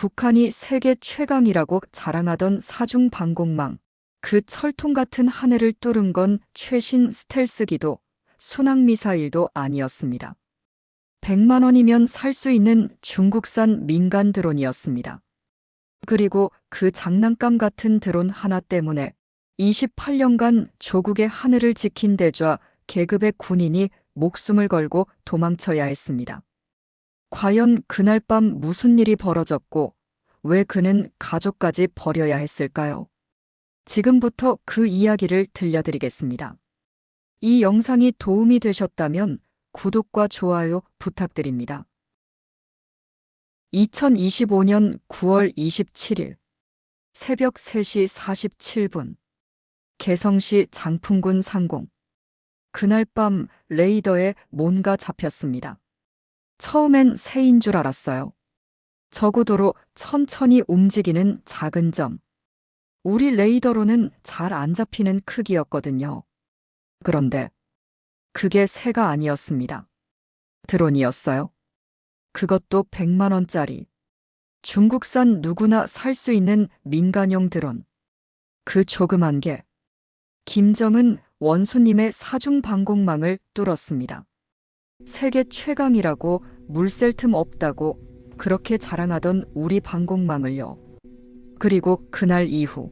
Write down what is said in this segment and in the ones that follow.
북한이 세계 최강이라고 자랑하던 사중 방공망, 그 철통 같은 하늘을 뚫은 건 최신 스텔스기도, 순항미사일도 아니었습니다. 100만 원이면 살 수 있는 중국산 민간 드론이었습니다. 그리고 그 장난감 같은 드론 하나 때문에 28년간 조국의 하늘을 지킨 대좌 계급의 군인이 목숨을 걸고 도망쳐야 했습니다. 과연 그날 밤 무슨 일이 벌어졌고 왜 그는 가족까지 버려야 했을까요? 지금부터 그 이야기를 들려드리겠습니다. 이 영상이 도움이 되셨다면 구독과 좋아요 부탁드립니다. 2025년 9월 27일 새벽 3시 47분 개성시 장풍군 상공. 그날 밤 레이더에 뭔가 잡혔습니다. 처음엔 새인 줄 알았어요. 저고도로 천천히 움직이는 작은 점. 우리 레이더로는 잘 안 잡히는 크기였거든요. 그런데 그게 새가 아니었습니다. 드론이었어요. 그것도 100만 원짜리. 중국산 누구나 살 수 있는 민간용 드론. 그 조그만 게 김정은 원수님의 사중 방공망을 뚫었습니다. 세계 최강이라고 물샐 틈 없다고 그렇게 자랑하던 우리 방공망을요. 그리고 그날 이후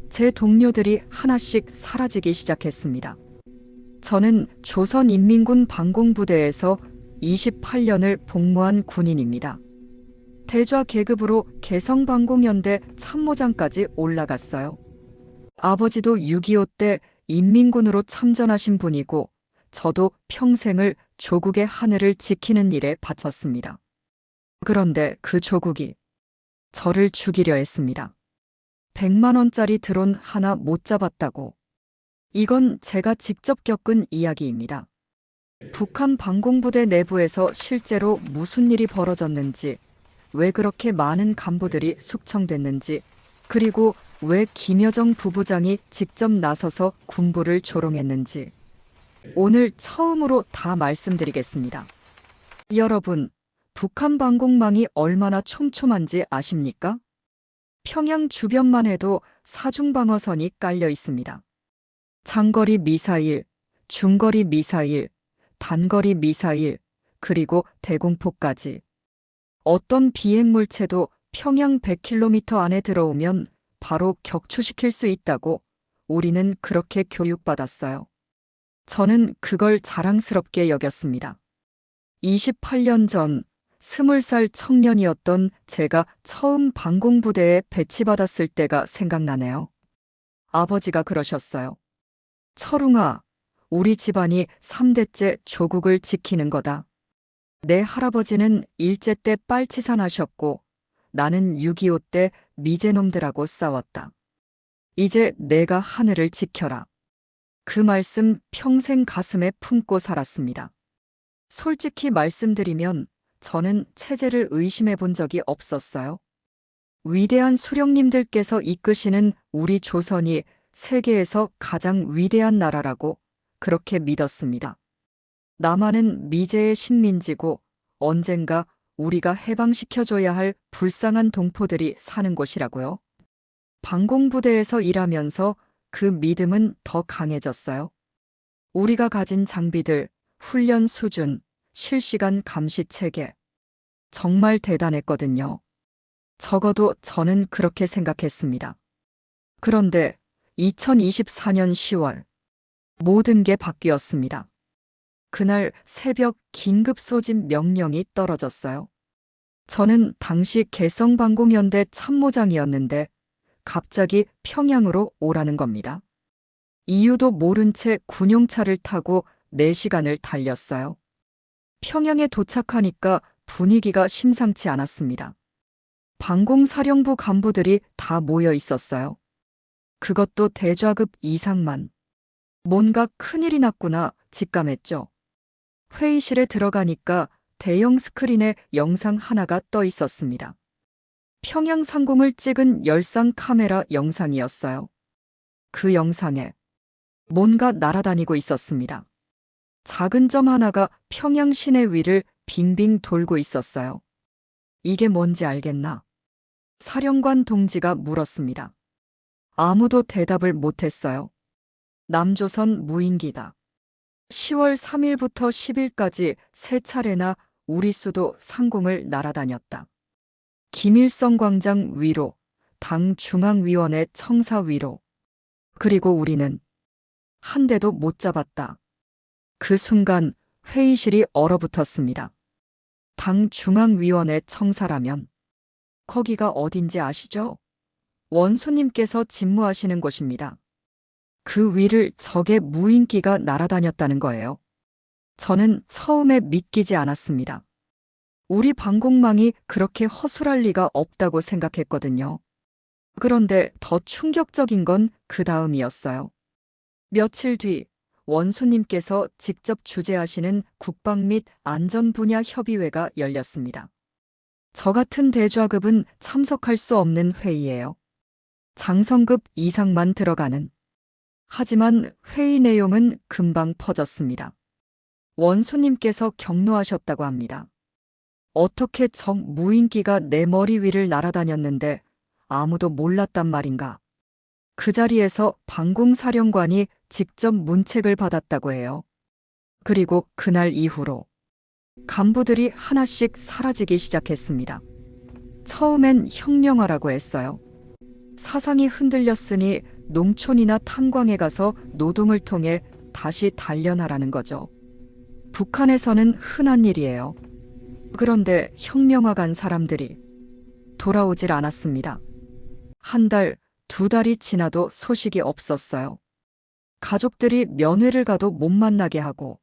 제 동료들이 하나씩 사라지기 시작했습니다. 저는 조선인민군 방공부대에서 28년을 복무한 군인입니다. 대좌 계급으로 개성방공연대 참모장까지 올라갔어요. 아버지도 6.25 때 인민군으로 참전하신 분이고 저도 평생을 조국의 하늘을 지키는 일에 바쳤습니다. 그런데 그 조국이 저를 죽이려 했습니다. 100만 원짜리 드론 하나 못 잡았다고. 이건 제가 직접 겪은 이야기입니다. 북한 방공부대 내부에서 실제로 무슨 일이 벌어졌는지, 왜 그렇게 많은 간부들이 숙청됐는지, 그리고 왜 김여정 부부장이 직접 나서서 군부를 조롱했는지 오늘 처음으로 다 말씀드리겠습니다. 여러분, 북한 방공망이 얼마나 촘촘한지 아십니까? 평양 주변만 해도 사중방어선이 깔려 있습니다. 장거리 미사일, 중거리 미사일, 단거리 미사일, 그리고 대공포까지. 어떤 비행물체도 평양 100km 안에 들어오면 바로 격추시킬 수 있다고 우리는 그렇게 교육받았어요. 저는 그걸 자랑스럽게 여겼습니다. 28년 전 20살 청년이었던 제가 처음 방공부대에 배치받았을 때가 생각나네요. 아버지가 그러셨어요. 철웅아, 우리 집안이 3대째 조국을 지키는 거다. 내 할아버지는 일제 때 빨치산 하셨고 나는 6.25 때 미제놈들하고 싸웠다. 이제 내가 하늘을 지켜라. 그 말씀 평생 가슴에 품고 살았습니다. 솔직히 말씀드리면 저는 체제를 의심해 본 적이 없었어요. 위대한 수령님들께서 이끄시는 우리 조선이 세계에서 가장 위대한 나라라고 그렇게 믿었습니다. 남한은 미제의 식민지고 언젠가 우리가 해방시켜줘야 할 불쌍한 동포들이 사는 곳이라고요. 방공부대에서 일하면서 그 믿음은 더 강해졌어요. 우리가 가진 장비들, 훈련 수준, 실시간 감시 체계. 정말 대단했거든요. 적어도 저는 그렇게 생각했습니다. 그런데 2024년 10월, 모든 게 바뀌었습니다. 그날 새벽 긴급 소집 명령이 떨어졌어요. 저는 당시 개성방공연대 참모장이었는데 갑자기 평양으로 오라는 겁니다. 이유도 모른 채 군용차를 타고 4시간을 달렸어요. 평양에 도착하니까 분위기가 심상치 않았습니다. 방공사령부 간부들이 다 모여 있었어요. 그것도 대좌급 이상만. 뭔가 큰일이 났구나 직감했죠. 회의실에 들어가니까 대형 스크린에 영상 하나가 떠 있었습니다. 평양 상공을 찍은 열상 카메라 영상이었어요. 그 영상에 뭔가 날아다니고 있었습니다. 작은 점 하나가 평양 시내 위를 빙빙 돌고 있었어요. 이게 뭔지 알겠나? 사령관 동지가 물었습니다. 아무도 대답을 못했어요. 남조선 무인기다. 10월 3일부터 10일까지 세 차례나 우리 수도 상공을 날아다녔다. 김일성 광장 위로, 당 중앙위원회 청사 위로. 그리고 우리는 한 대도 못 잡았다. 그 순간 회의실이 얼어붙었습니다. 당 중앙위원회 청사라면 거기가 어딘지 아시죠? 원수님께서 직무하시는 곳입니다. 그 위를 적의 무인기가 날아다녔다는 거예요. 저는 처음에 믿기지 않았습니다. 우리 방공망이 그렇게 허술할 리가 없다고 생각했거든요. 그런데 더 충격적인 건 그 다음이었어요. 며칠 뒤 원수님께서 직접 주재하시는 국방 및 안전 분야 협의회가 열렸습니다. 저 같은 대좌급은 참석할 수 없는 회의예요. 장성급 이상만 들어가는. 하지만 회의 내용은 금방 퍼졌습니다. 원수님께서 경로하셨다고 합니다. 어떻게 적 무인기가 내 머리 위를 날아다녔는데 아무도 몰랐단 말인가. 그 자리에서 방공사령관이 직접 문책을 받았다고 해요. 그리고 그날 이후로 간부들이 하나씩 사라지기 시작했습니다. 처음엔 혁명하라고 했어요. 사상이 흔들렸으니 농촌이나 탄광에 가서 노동을 통해 다시 단련하라는 거죠. 북한에서는 흔한 일이에요. 그런데 혁명화 간 사람들이 돌아오질 않았습니다. 한 달, 두 달이 지나도 소식이 없었어요. 가족들이 면회를 가도 못 만나게 하고,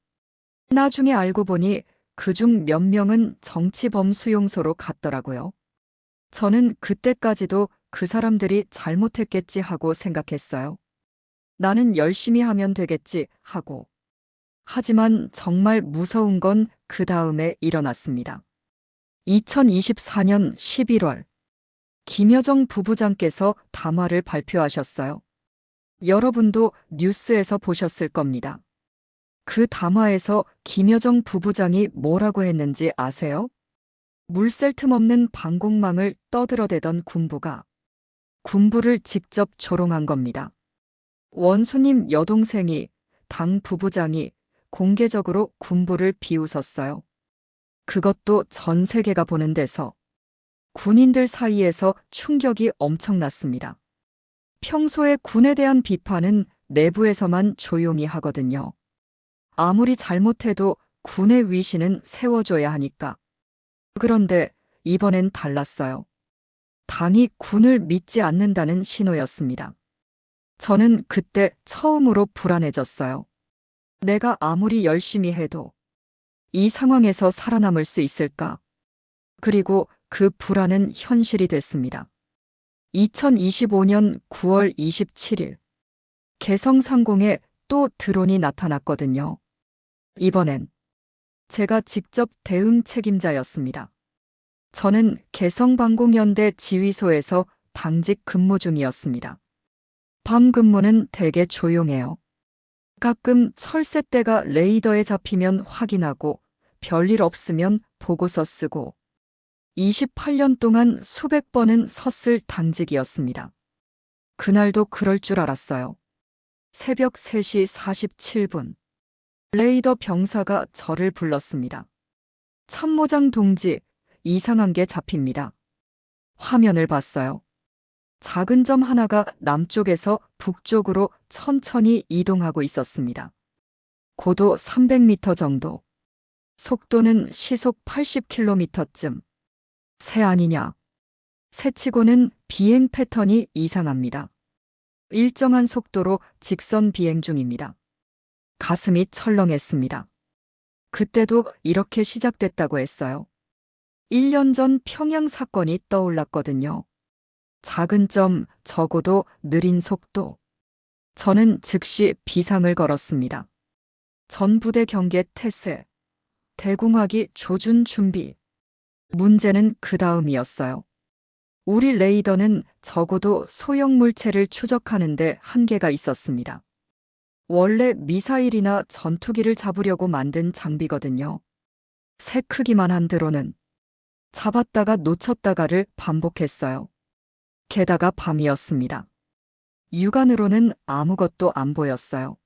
나중에 알고 보니 그중 몇 명은 정치범 수용소로 갔더라고요. 저는 그때까지도 그 사람들이 잘못했겠지 하고 생각했어요. 나는 열심히 하면 되겠지 하고. 하지만 정말 무서운 건 그 다음에 일어났습니다. 2024년 11월, 김여정 부부장께서 담화를 발표하셨어요. 여러분도 뉴스에서 보셨을 겁니다. 그 담화에서 김여정 부부장이 뭐라고 했는지 아세요? 물샐 틈 없는 방공망을 떠들어대던 군부가 군부를 직접 조롱한 겁니다. 원수님 여동생이, 당 부부장이 공개적으로 군부를 비웃었어요. 그것도 전 세계가 보는 데서. 군인들 사이에서 충격이 엄청났습니다. 평소에 군에 대한 비판은 내부에서만 조용히 하거든요. 아무리 잘못해도 군의 위신은 세워줘야 하니까. 그런데 이번엔 달랐어요. 당이 군을 믿지 않는다는 신호였습니다. 저는 그때 처음으로 불안해졌어요. 내가 아무리 열심히 해도 이 상황에서 살아남을 수 있을까? 그리고 그 불안은 현실이 됐습니다. 2025년 9월 27일, 개성상공에 또 드론이 나타났거든요. 이번엔 제가 직접 대응 책임자였습니다. 저는 개성방공연대 지휘소에서 당직 근무 중이었습니다. 밤 근무는 되게 조용해요. 가끔 철새떼가 레이더에 잡히면 확인하고 별일 없으면 보고서 쓰고 28년 동안 수백 번은 섰을 당직이었습니다. 그날도 그럴 줄 알았어요. 새벽 3시 47분. 레이더 병사가 저를 불렀습니다. 참모장 동지, 이상한 게 잡힙니다. 화면을 봤어요. 작은 점 하나가 남쪽에서 북쪽으로 천천히 이동하고 있었습니다. 고도 300m 정도. 속도는 시속 80km쯤. 새 아니냐. 새치고는 비행 패턴이 이상합니다. 일정한 속도로 직선 비행 중입니다. 가슴이 철렁했습니다. 그때도 이렇게 시작됐다고 했어요. 1년 전 평양 사건이 떠올랐거든요. 작은 점, 적어도 느린 속도. 저는 즉시 비상을 걸었습니다. 전부대 경계 태세, 대공하기 조준 준비. 문제는 그 다음이었어요. 우리 레이더는 적어도 소형 물체를 추적하는데 한계가 있었습니다. 원래 미사일이나 전투기를 잡으려고 만든 장비거든요. 새 크기만 한 드론은 잡았다가 놓쳤다가를 반복했어요. 게다가 밤이었습니다. 육안으로는 아무것도 안 보였어요.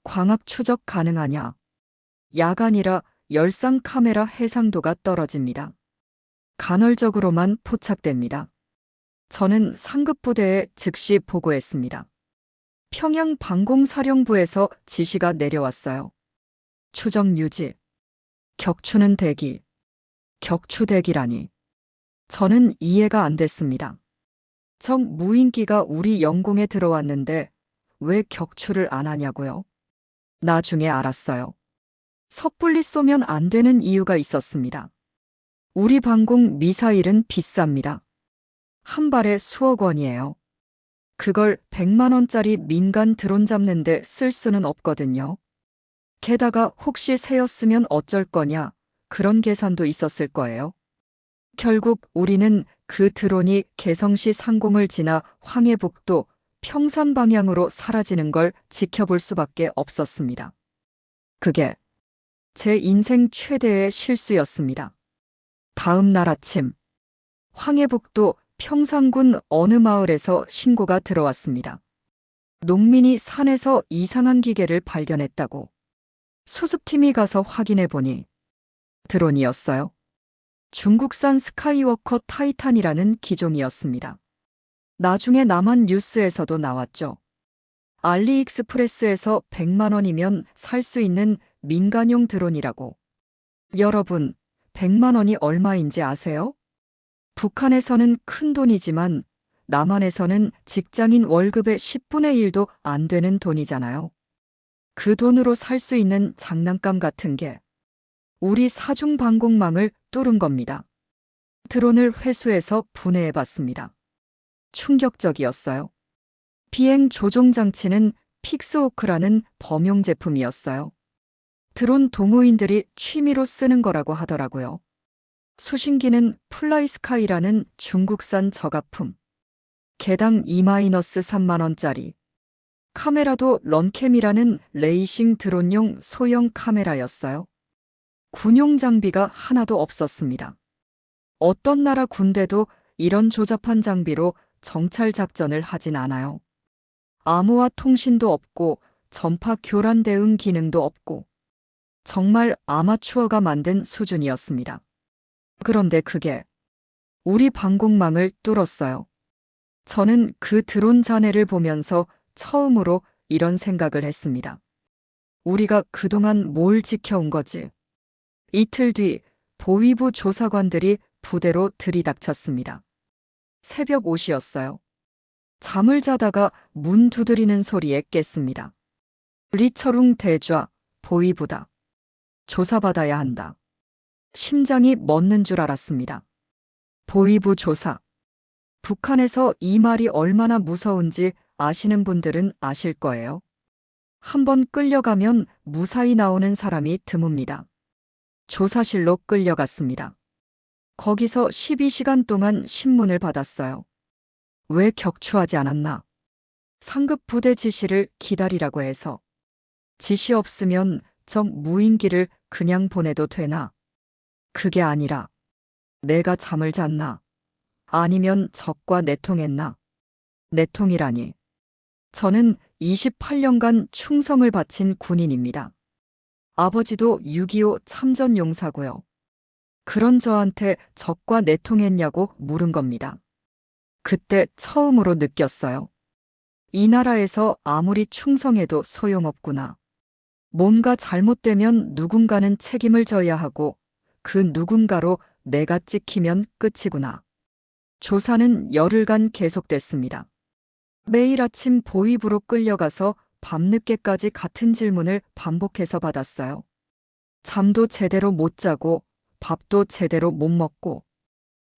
광학 추적 가능하냐? 야간이라 열상 카메라 해상도가 떨어집니다. 간헐적으로만 포착됩니다. 저는 상급 부대에 즉시 보고했습니다. 평양 방공사령부에서 지시가 내려왔어요. 추적 유지. 격추는 대기. 격추 대기라니. 저는 이해가 안 됐습니다. 적 무인기가 우리 영공에 들어왔는데 왜 격추를 안 하냐고요? 나중에 알았어요. 섣불리 쏘면 안 되는 이유가 있었습니다. 우리 방공 미사일은 비쌉니다. 한 발에 수억 원이에요. 그걸 100만 원짜리 민간 드론 잡는데 쓸 수는 없거든요. 게다가 혹시 새였으면 어쩔 거냐, 그런 계산도 있었을 거예요. 결국 우리는 그 드론이 개성시 상공을 지나 황해북도 평산 방향으로 사라지는 걸 지켜볼 수밖에 없었습니다. 그게 제 인생 최대의 실수였습니다. 다음 날 아침, 황해북도 평산군 어느 마을에서 신고가 들어왔습니다. 농민이 산에서 이상한 기계를 발견했다고. 수습팀이 가서 확인해 보니 드론이었어요. 중국산 스카이워커 타이탄이라는 기종이었습니다. 나중에 남한 뉴스에서도 나왔죠. 알리익스프레스에서 100만 원이면 살 수 있는 민간용 드론이라고. 여러분, 100만 원이 얼마인지 아세요? 북한에서는 큰 돈이지만 남한에서는 직장인 월급의 10분의 1도 안 되는 돈이잖아요. 그 돈으로 살 수 있는 장난감 같은 게 우리 사중 방공망을 뚫은 겁니다. 드론을 회수해서 분해해봤습니다. 충격적이었어요. 비행 조종 장치는 픽스호크라는 범용 제품이었어요. 드론 동호인들이 취미로 쓰는 거라고 하더라고요. 수신기는 플라이스카이라는 중국산 저가품. 개당 2-3만 원짜리. 카메라도 런캠이라는 레이싱 드론용 소형 카메라였어요. 군용 장비가 하나도 없었습니다. 어떤 나라 군대도 이런 조잡한 장비로 정찰 작전을 하진 않아요. 암호화 통신도 없고 전파 교란 대응 기능도 없고 정말 아마추어가 만든 수준이었습니다. 그런데 그게 우리 방공망을 뚫었어요. 저는 그 드론 잔해를 보면서 처음으로 이런 생각을 했습니다. 우리가 그동안 뭘 지켜온 거지? 이틀 뒤 보위부 조사관들이 부대로 들이닥쳤습니다. 새벽 5시였어요. 잠을 자다가 문 두드리는 소리에 깼습니다. 리처룽 대좌, 보위부다. 조사받아야 한다. 심장이 멎는 줄 알았습니다. 보위부 조사. 북한에서 이 말이 얼마나 무서운지 아시는 분들은 아실 거예요. 한번 끌려가면 무사히 나오는 사람이 드뭅니다. 조사실로 끌려갔습니다. 거기서 12시간 동안 신문을 받았어요. 왜 격추하지 않았나? 상급 부대 지시를 기다리라고 해서. 지시 없으면 적 무인기를 그냥 보내도 되나? 그게 아니라 내가 잠을 잤나? 아니면 적과 내통했나? 내통이라니. 저는 28년간 충성을 바친 군인입니다. 아버지도 6.25 참전용사고요. 그런 저한테 적과 내통했냐고 물은 겁니다. 그때 처음으로 느꼈어요. 이 나라에서 아무리 충성해도 소용없구나. 뭔가 잘못되면 누군가는 책임을 져야 하고 그 누군가로 내가 찍히면 끝이구나. 조사는 열흘간 계속됐습니다. 매일 아침 보위부로 끌려가서 밤늦게까지 같은 질문을 반복해서 받았어요. 잠도 제대로 못 자고 밥도 제대로 못 먹고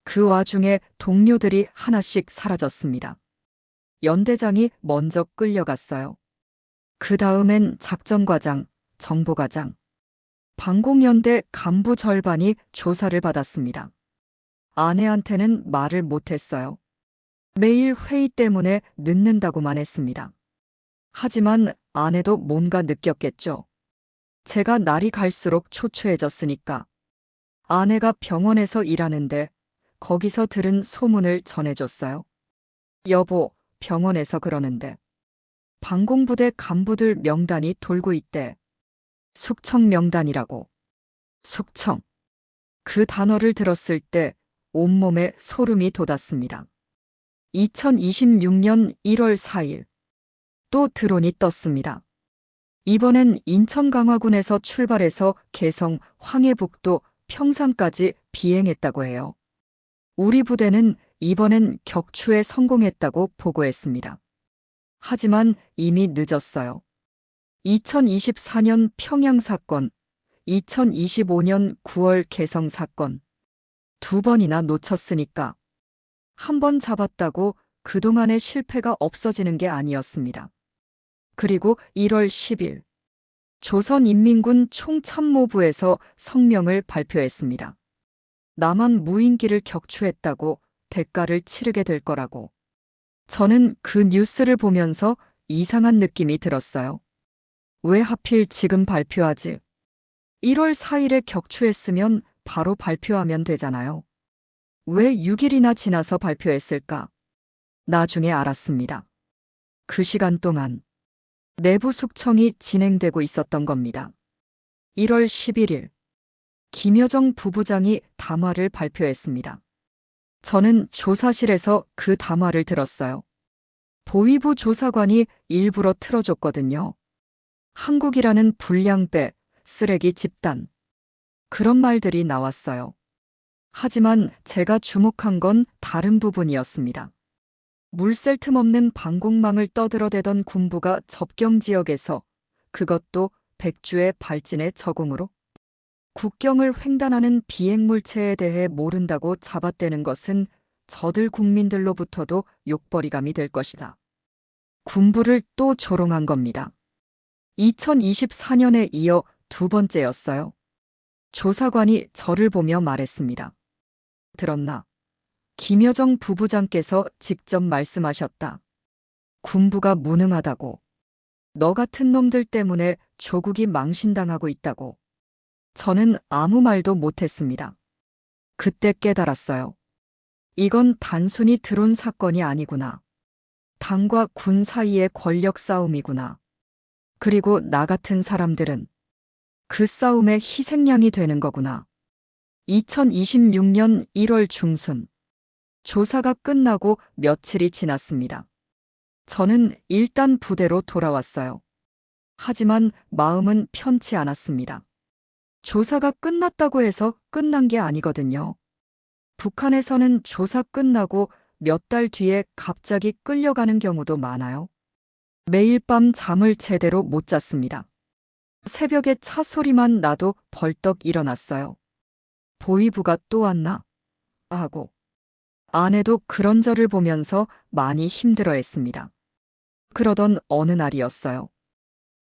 그 와중에 동료들이 하나씩 사라졌습니다. 연대장이 먼저 끌려갔어요. 그 다음엔 작전과장, 정보과장, 방공연대 간부 절반이 조사를 받았습니다. 아내한테는 말을 못했어요. 매일 회의 때문에 늦는다고만 했습니다. 하지만 아내도 뭔가 느꼈겠죠. 제가 날이 갈수록 초췌해졌으니까. 아내가 병원에서 일하는데 거기서 들은 소문을 전해줬어요. 여보, 병원에서 그러는데 방공부대 간부들 명단이 돌고 있대. 숙청 명단이라고. 숙청. 그 단어를 들었을 때 온몸에 소름이 돋았습니다. 2026년 1월 4일. 또 드론이 떴습니다. 이번엔 인천 강화군에서 출발해서 개성, 황해북도, 평산까지 비행했다고 해요. 우리 부대는 이번엔 격추에 성공했다고 보고했습니다. 하지만 이미 늦었어요. 2024년 평양 사건, 2025년 9월 개성 사건. 두 번이나 놓쳤으니까. 한 번 잡았다고 그동안의 실패가 없어지는 게 아니었습니다. 그리고 1월 10일, 조선인민군 총참모부에서 성명을 발표했습니다. 남한 무인기를 격추했다고 대가를 치르게 될 거라고. 저는 그 뉴스를 보면서 이상한 느낌이 들었어요. 왜 하필 지금 발표하지? 1월 4일에 격추했으면 바로 발표하면 되잖아요. 왜 6일이나 지나서 발표했을까? 나중에 알았습니다. 그 시간 동안 내부 숙청이 진행되고 있었던 겁니다. 1월 11일, 김여정 부부장이 담화를 발표했습니다. 저는 조사실에서 그 담화를 들었어요. 보위부 조사관이 일부러 틀어줬거든요. 한국이라는 불량배, 쓰레기 집단. 그런 말들이 나왔어요. 하지만 제가 주목한 건 다른 부분이었습니다. 물샐 틈 없는 방공망을 떠들어대던 군부가 접경 지역에서, 그것도 백주의 발진의 적응으로 국경을 횡단하는 비행물체에 대해 모른다고 잡아떼는 것은 저들 국민들로부터도 욕벌이감이 될 것이다. 군부를 또 조롱한 겁니다. 2024년에 이어 두 번째였어요. 조사관이 저를 보며 말했습니다. 들었나? 김여정 부부장께서 직접 말씀하셨다. 군부가 무능하다고. 너 같은 놈들 때문에 조국이 망신당하고 있다고. 저는 아무 말도 못했습니다. 그때 깨달았어요. 이건 단순히 드론 사건이 아니구나. 당과 군 사이의 권력 싸움이구나. 그리고 나 같은 사람들은 그 싸움의 희생양이 되는 거구나. 2026년 1월 중순. 조사가 끝나고 며칠이 지났습니다. 저는 일단 부대로 돌아왔어요. 하지만 마음은 편치 않았습니다. 조사가 끝났다고 해서 끝난 게 아니거든요. 북한에서는 조사 끝나고 몇 달 뒤에 갑자기 끌려가는 경우도 많아요. 매일 밤 잠을 제대로 못 잤습니다. 새벽에 차 소리만 나도 벌떡 일어났어요. 보위부가 또 왔나? 하고. 아내도 그런 저를 보면서 많이 힘들어했습니다. 그러던 어느 날이었어요.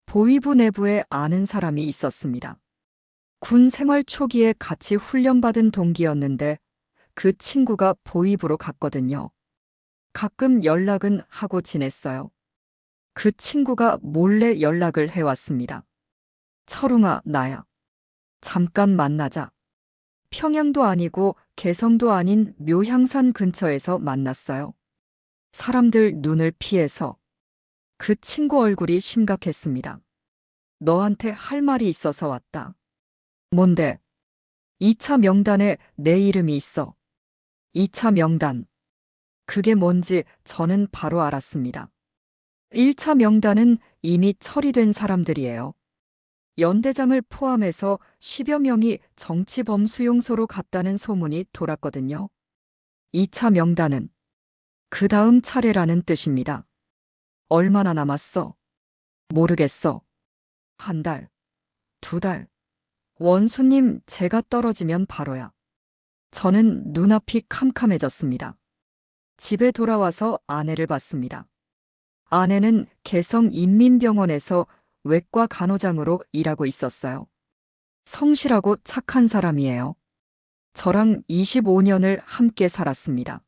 보위부 내부에 아는 사람이 있었습니다. 군 생활 초기에 같이 훈련받은 동기였는데 그 친구가 보위부로 갔거든요. 가끔 연락은 하고 지냈어요. 그 친구가 몰래 연락을 해왔습니다. 철웅아, 나야. 잠깐 만나자. 평양도 아니고 개성도 아닌 묘향산 근처에서 만났어요. 사람들 눈을 피해서. 그 친구 얼굴이 심각했습니다. 너한테 할 말이 있어서 왔다. 뭔데? 2차 명단에 내 이름이 있어. 2차 명단. 그게 뭔지 저는 바로 알았습니다. 1차 명단은 이미 처리된 사람들이에요. 연대장을 포함해서 10여 명이 정치범 수용소로 갔다는 소문이 돌았거든요. 2차 명단은 그 다음 차례라는 뜻입니다. 얼마나 남았어? 모르겠어. 한 달, 두 달. 원수님, 제가 떨어지면 바로야. 저는 눈앞이 캄캄해졌습니다. 집에 돌아와서 아내를 봤습니다. 아내는 개성인민병원에서 외과 간호장으로 일하고 있었어요. 성실하고 착한 사람이에요. 저랑 25년을 함께 살았습니다.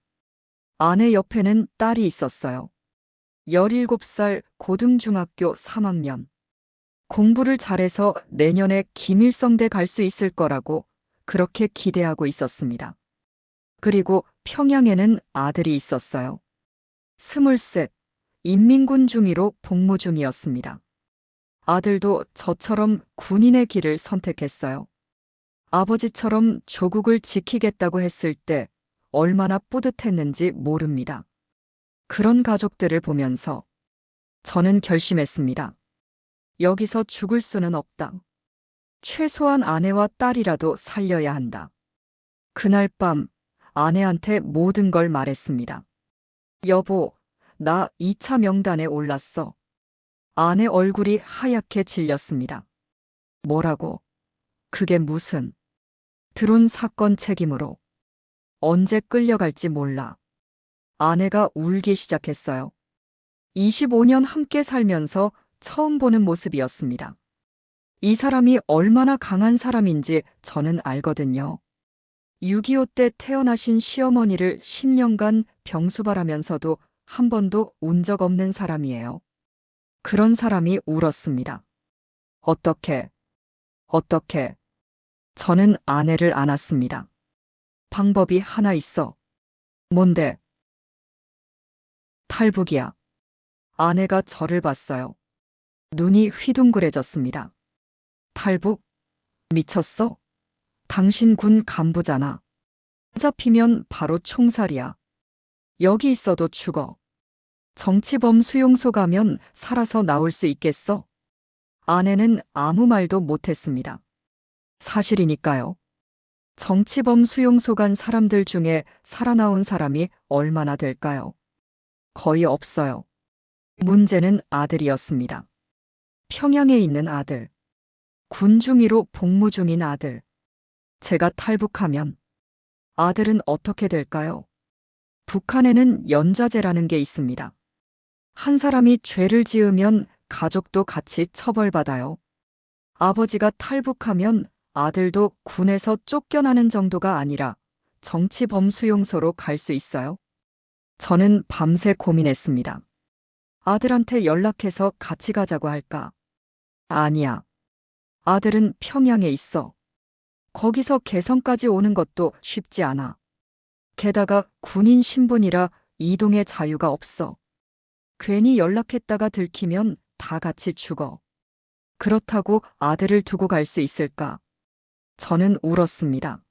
아내 옆에는 딸이 있었어요. 17살 고등중학교 3학년. 공부를 잘해서 내년에 김일성대 갈 수 있을 거라고 그렇게 기대하고 있었습니다. 그리고 평양에는 아들이 있었어요. 스물셋, 인민군 중위로 복무 중이었습니다. 아들도 저처럼 군인의 길을 선택했어요. 아버지처럼 조국을 지키겠다고 했을 때 얼마나 뿌듯했는지 모릅니다. 그런 가족들을 보면서 저는 결심했습니다. 여기서 죽을 수는 없다. 최소한 아내와 딸이라도 살려야 한다. 그날 밤 아내한테 모든 걸 말했습니다. 여보, 나 2차 명단에 올랐어. 아내 얼굴이 하얗게 질렸습니다. 뭐라고? 그게 무슨? 드론 사건 책임으로. 언제 끌려갈지 몰라. 아내가 울기 시작했어요. 25년 함께 살면서 처음 보는 모습이었습니다. 이 사람이 얼마나 강한 사람인지 저는 알거든요. 6.25 때 태어나신 시어머니를 10년간 병수발하면서도 한 번도 운 적 없는 사람이에요. 그런 사람이 울었습니다. 어떻게? 저는 아내를 안았습니다. 방법이 하나 있어. 뭔데? 탈북이야. 아내가 저를 봤어요. 눈이 휘둥그레졌습니다. 탈북? 미쳤어? 당신 군 간부잖아. 잡히면 바로 총살이야. 여기 있어도 죽어. 정치범 수용소 가면 살아서 나올 수 있겠어? 아내는 아무 말도 못했습니다. 사실이니까요. 정치범 수용소 간 사람들 중에 살아나온 사람이 얼마나 될까요? 거의 없어요. 문제는 아들이었습니다. 평양에 있는 아들. 군중위로 복무 중인 아들. 제가 탈북하면 아들은 어떻게 될까요? 북한에는 연좌제라는 게 있습니다. 한 사람이 죄를 지으면 가족도 같이 처벌받아요. 아버지가 탈북하면 아들도 군에서 쫓겨나는 정도가 아니라 정치범 수용소로 갈 수 있어요. 저는 밤새 고민했습니다. 아들한테 연락해서 같이 가자고 할까? 아니야. 아들은 평양에 있어. 거기서 개성까지 오는 것도 쉽지 않아. 게다가 군인 신분이라 이동의 자유가 없어. 괜히 연락했다가 들키면 다 같이 죽어. 그렇다고 아들을 두고 갈 수 있을까? 저는 울었습니다.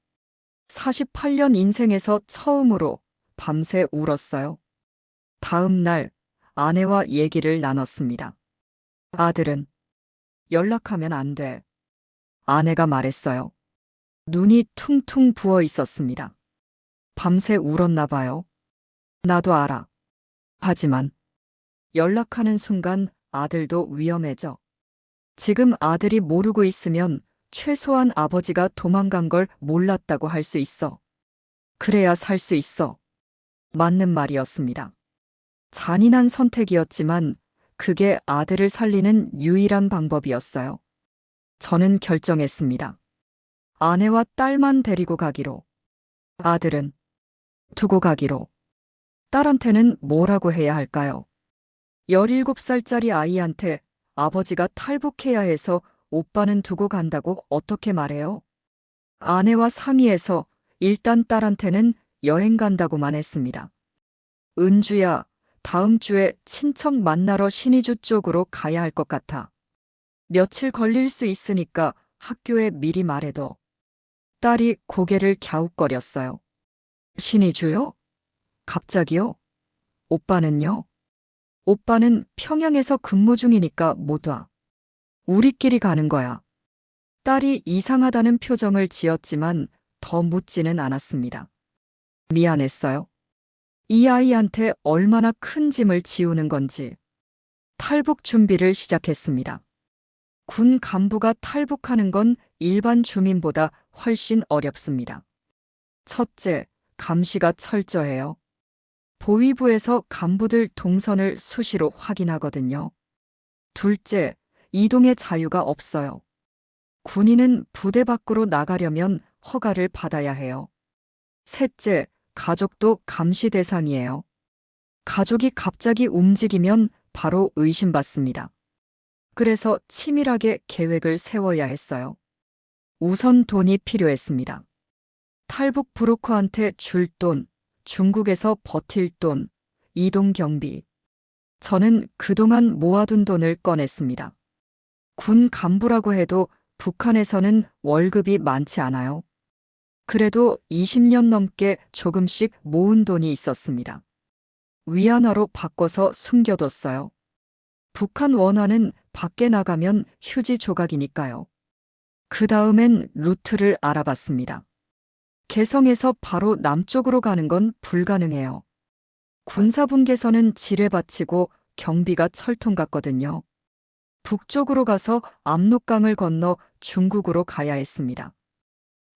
48년 인생에서 처음으로 밤새 울었어요. 다음 날 아내와 얘기를 나눴습니다. 아들은 연락하면 안 돼. 아내가 말했어요. 눈이 퉁퉁 부어 있었습니다. 밤새 울었나 봐요. 나도 알아. 하지만 연락하는 순간 아들도 위험해져. 지금 아들이 모르고 있으면 최소한 아버지가 도망간 걸 몰랐다고 할 수 있어. 그래야 살 수 있어. 맞는 말이었습니다. 잔인한 선택이었지만 그게 아들을 살리는 유일한 방법이었어요. 저는 결정했습니다. 아내와 딸만 데리고 가기로. 아들은 두고 가기로. 딸한테는 뭐라고 해야 할까요? 17살짜리 아이한테 아버지가 탈북해야 해서 오빠는 두고 간다고 어떻게 말해요? 아내와 상의해서 일단 딸한테는 여행 간다고만 했습니다. 은주야, 다음 주에 친척 만나러 신의주 쪽으로 가야 할 것 같아. 며칠 걸릴 수 있으니까 학교에 미리 말해둬. 딸이 고개를 갸웃거렸어요. 신의주요? 갑자기요? 오빠는요? 오빠는 평양에서 근무 중이니까 못 와. 우리끼리 가는 거야. 딸이 이상하다는 표정을 지었지만 더 묻지는 않았습니다. 미안했어요. 이 아이한테 얼마나 큰 짐을 지우는 건지. 탈북 준비를 시작했습니다. 군 간부가 탈북하는 건 일반 주민보다 훨씬 어렵습니다. 첫째, 감시가 철저해요. 보위부에서 간부들 동선을 수시로 확인하거든요. 둘째, 이동의 자유가 없어요. 군인은 부대 밖으로 나가려면 허가를 받아야 해요. 셋째, 가족도 감시 대상이에요. 가족이 갑자기 움직이면 바로 의심받습니다. 그래서 치밀하게 계획을 세워야 했어요. 우선 돈이 필요했습니다. 탈북 브로커한테 줄 돈, 중국에서 버틸 돈, 이동 경비. 저는 그동안 모아둔 돈을 꺼냈습니다. 군 간부라고 해도 북한에서는 월급이 많지 않아요. 그래도 20년 넘게 조금씩 모은 돈이 있었습니다. 위안화로 바꿔서 숨겨뒀어요. 북한 원화는 밖에 나가면 휴지 조각이니까요. 그 다음엔 루트를 알아봤습니다. 개성에서 바로 남쪽으로 가는 건 불가능해요. 군사분계선은 지뢰밭이고 경비가 철통 같거든요. 북쪽으로 가서 압록강을 건너 중국으로 가야 했습니다.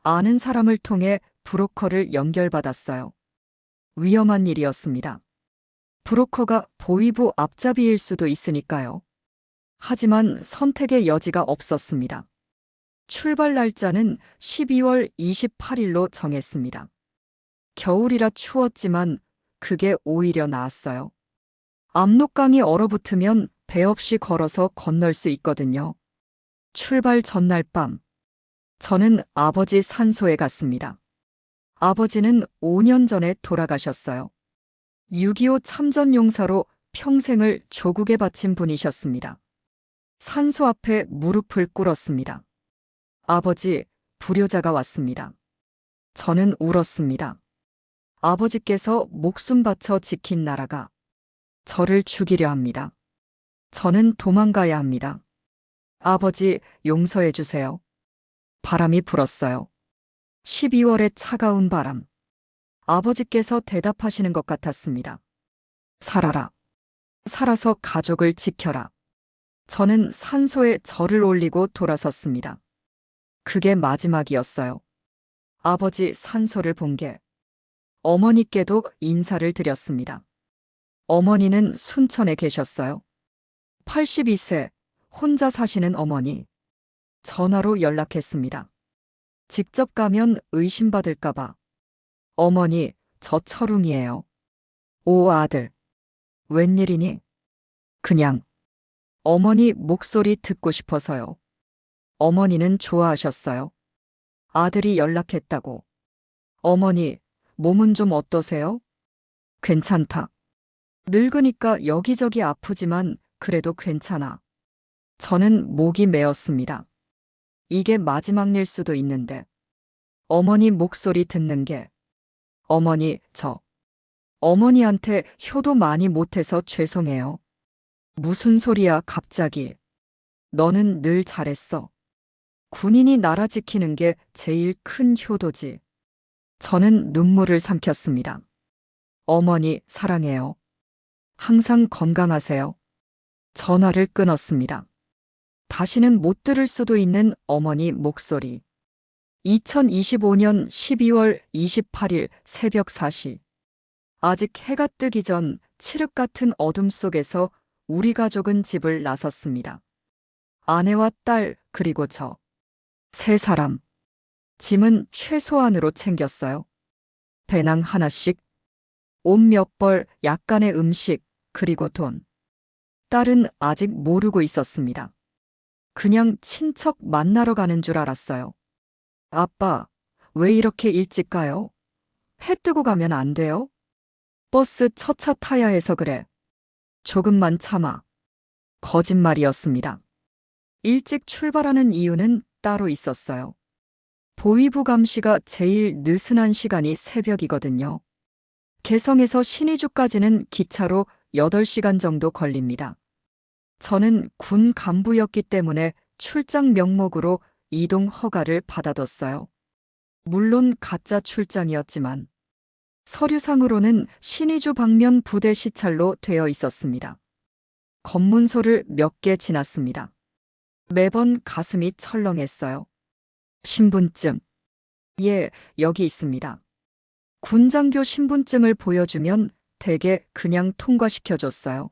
아는 사람을 통해 브로커를 연결받았어요. 위험한 일이었습니다. 브로커가 보위부 앞잡이일 수도 있으니까요. 하지만 선택의 여지가 없었습니다. 출발 날짜는 12월 28일로 정했습니다. 겨울이라 추웠지만 그게 오히려 나았어요. 압록강이 얼어붙으면 배 없이 걸어서 건널 수 있거든요. 출발 전날 밤, 저는 아버지 산소에 갔습니다. 아버지는 5년 전에 돌아가셨어요. 6.25 참전용사로 평생을 조국에 바친 분이셨습니다. 산소 앞에 무릎을 꿇었습니다. 아버지, 불효자가 왔습니다. 저는 울었습니다. 아버지께서 목숨 바쳐 지킨 나라가 저를 죽이려 합니다. 저는 도망가야 합니다. 아버지, 용서해 주세요. 바람이 불었어요. 12월의 차가운 바람. 아버지께서 대답하시는 것 같았습니다. 살아라. 살아서 가족을 지켜라. 저는 산소에 절을 올리고 돌아섰습니다. 그게 마지막이었어요. 아버지 산소를 본 게 어머니께도 인사를 드렸습니다. 어머니는 순천에 계셨어요. 82세, 혼자 사시는 어머니. 전화로 연락했습니다. 직접 가면 의심받을까봐. 어머니, 저 철웅이에요. 오 아들. 웬일이니? 그냥. 어머니 목소리 듣고 싶어서요. 어머니는 좋아하셨어요. 아들이 연락했다고. 어머니, 몸은 좀 어떠세요? 괜찮다. 늙으니까 여기저기 아프지만 그래도 괜찮아. 저는 목이 메었습니다. 이게 마지막 일 수도 있는데. 어머니 목소리 듣는 게. 어머니, 어머니한테 효도 많이 못해서 죄송해요. 무슨 소리야, 갑자기. 너는 늘 잘했어. 군인이 나라 지키는 게 제일 큰 효도지. 저는 눈물을 삼켰습니다. 어머니, 사랑해요. 항상 건강하세요. 전화를 끊었습니다. 다시는 못 들을 수도 있는 어머니 목소리. 2025년 12월 28일 새벽 4시. 아직 해가 뜨기 전 칠흑 같은 어둠 속에서 우리 가족은 집을 나섰습니다. 아내와 딸, 그리고 저. 세 사람. 짐은 최소한으로 챙겼어요. 배낭 하나씩, 옷 몇 벌, 약간의 음식, 그리고 돈. 딸은 아직 모르고 있었습니다. 그냥 친척 만나러 가는 줄 알았어요. 아빠, 왜 이렇게 일찍 가요? 해 뜨고 가면 안 돼요? 버스 첫 차 타야 해서 그래. 조금만 참아. 거짓말이었습니다. 일찍 출발하는 이유는 따로 있었어요. 보위부 감시가 제일 느슨한 시간이 새벽이거든요. 개성에서 신의주까지는 기차로 8시간 정도 걸립니다. 저는 군 간부였기 때문에 출장 명목으로 이동 허가를 받아뒀어요. 물론 가짜 출장이었지만 서류상으로는 신의주 방면 부대 시찰로 되어 있었습니다. 검문소를 몇 개 지났습니다. 매번 가슴이 철렁했어요. 신분증. 예, 여기 있습니다. 군장교 신분증을 보여주면 대개 그냥 통과시켜줬어요.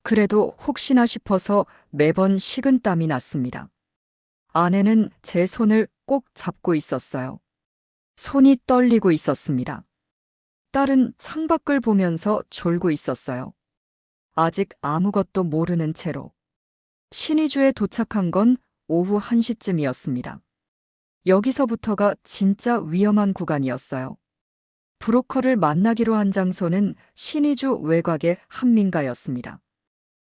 그래도 혹시나 싶어서 매번 식은땀이 났습니다. 아내는 제 손을 꼭 잡고 있었어요. 손이 떨리고 있었습니다. 딸은 창밖을 보면서 졸고 있었어요. 아직 아무것도 모르는 채로. 신의주에 도착한 건 오후 1시쯤이었습니다. 여기서부터가 진짜 위험한 구간이었어요. 브로커를 만나기로 한 장소는 신의주 외곽의 한민가였습니다.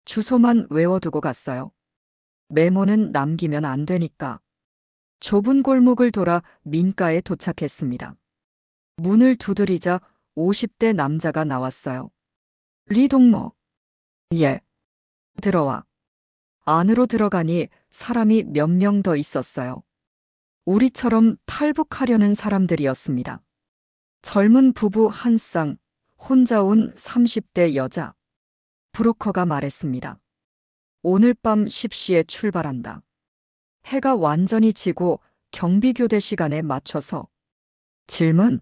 주소만 외워두고 갔어요. 메모는 남기면 안 되니까. 좁은 골목을 돌아 민가에 도착했습니다. 문을 두드리자 50대 남자가 나왔어요. 리동모. 예. 들어와. 안으로 들어가니 사람이 몇 명 더 있었어요. 우리처럼 탈북하려는 사람들이었습니다. 젊은 부부 한 쌍, 혼자 온 30대 여자. 브로커가 말했습니다. 오늘 밤 10시에 출발한다. 해가 완전히 지고 경비교대 시간에 맞춰서. 질문?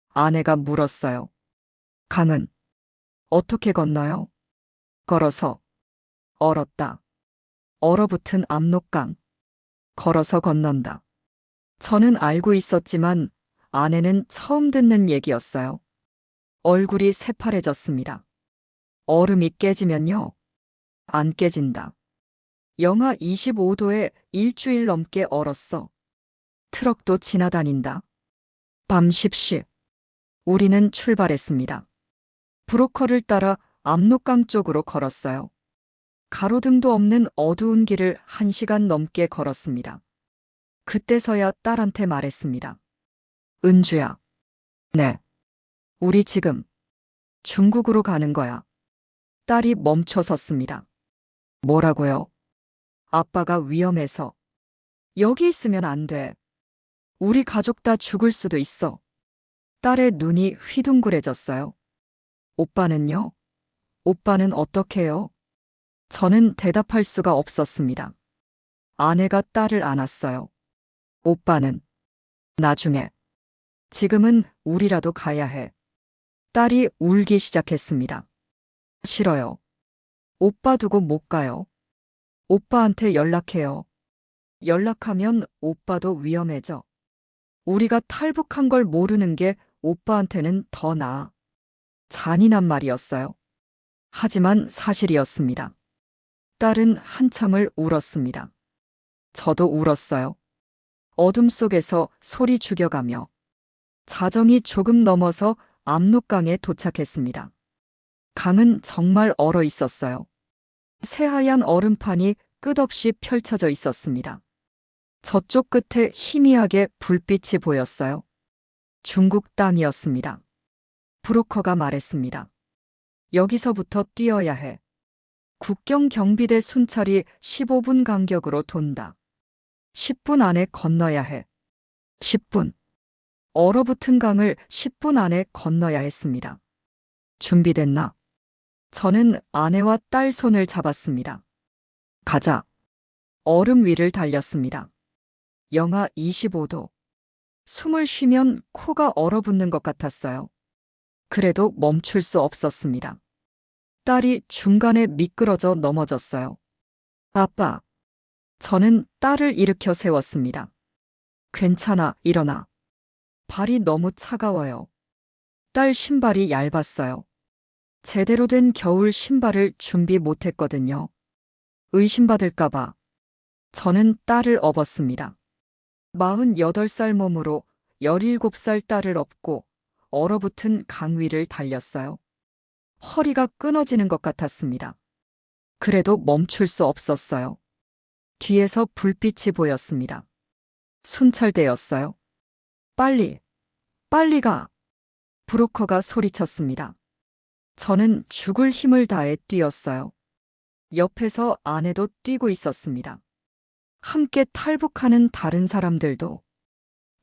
아내가 물었어요. 강은 어떻게 건너요? 걸어서. 얼었다. 얼어붙은 압록강. 걸어서 건넌다. 저는 알고 있었지만 아내는 처음 듣는 얘기였어요. 얼굴이 새파래졌습니다. 얼음이 깨지면요. 안 깨진다. 영하 25도에 일주일 넘게 얼었어. 트럭도 지나다닌다. 밤 10시. 우리는 출발했습니다. 브로커를 따라 압록강 쪽으로 걸었어요. 가로등도 없는 어두운 길을 1시간 넘게 걸었습니다. 그때서야 딸한테 말했습니다. 은주야. 네. 우리 지금 중국으로 가는 거야. 딸이 멈춰 섰습니다. 뭐라고요? 아빠가 위험해서. 여기 있으면 안 돼. 우리 가족 다 죽을 수도 있어. 딸의 눈이 휘둥그레졌어요. 오빠는요? 오빠는 어떡해요? 저는 대답할 수가 없었습니다. 아내가 딸을 안았어요. 오빠는 나중에. 지금은 우리라도 가야 해. 딸이 울기 시작했습니다. 싫어요. 오빠 두고 못 가요. 오빠한테 연락해요. 연락하면 오빠도 위험해져. 우리가 탈북한 걸 모르는 게 오빠한테는 더 나아. 잔인한 말이었어요. 하지만 사실이었습니다. 딸은 한참을 울었습니다. 저도 울었어요. 어둠 속에서 소리 죽여가며. 자정이 조금 넘어서 압록강에 도착했습니다. 강은 정말 얼어 있었어요. 새하얀 얼음판이 끝없이 펼쳐져 있었습니다. 저쪽 끝에 희미하게 불빛이 보였어요. 중국 땅이었습니다. 브로커가 말했습니다. 여기서부터 뛰어야 해. 국경 경비대 순찰이 15분 간격으로 돈다. 10분 안에 건너야 해. 10분. 얼어붙은 강을 10분 안에 건너야 했습니다. 준비됐나? 저는 아내와 딸 손을 잡았습니다. 가자. 얼음 위를 달렸습니다. 영하 25도. 숨을 쉬면 코가 얼어붙는 것 같았어요. 그래도 멈출 수 없었습니다. 딸이 중간에 미끄러져 넘어졌어요. 아빠. 저는 딸을 일으켜 세웠습니다. 괜찮아, 일어나. 발이 너무 차가워요. 딸 신발이 얇았어요. 제대로 된 겨울 신발을 준비 못했거든요. 의심받을까봐. 저는 딸을 업었습니다. 48살 몸으로 17살 딸을 업고 얼어붙은 강 위를 달렸어요. 허리가 끊어지는 것 같았습니다. 그래도 멈출 수 없었어요. 뒤에서 불빛이 보였습니다. 순찰대였어요. 빨리, 빨리 가. 브로커가 소리쳤습니다. 저는 죽을 힘을 다해 뛰었어요. 옆에서 아내도 뛰고 있었습니다. 함께 탈북하는 다른 사람들도.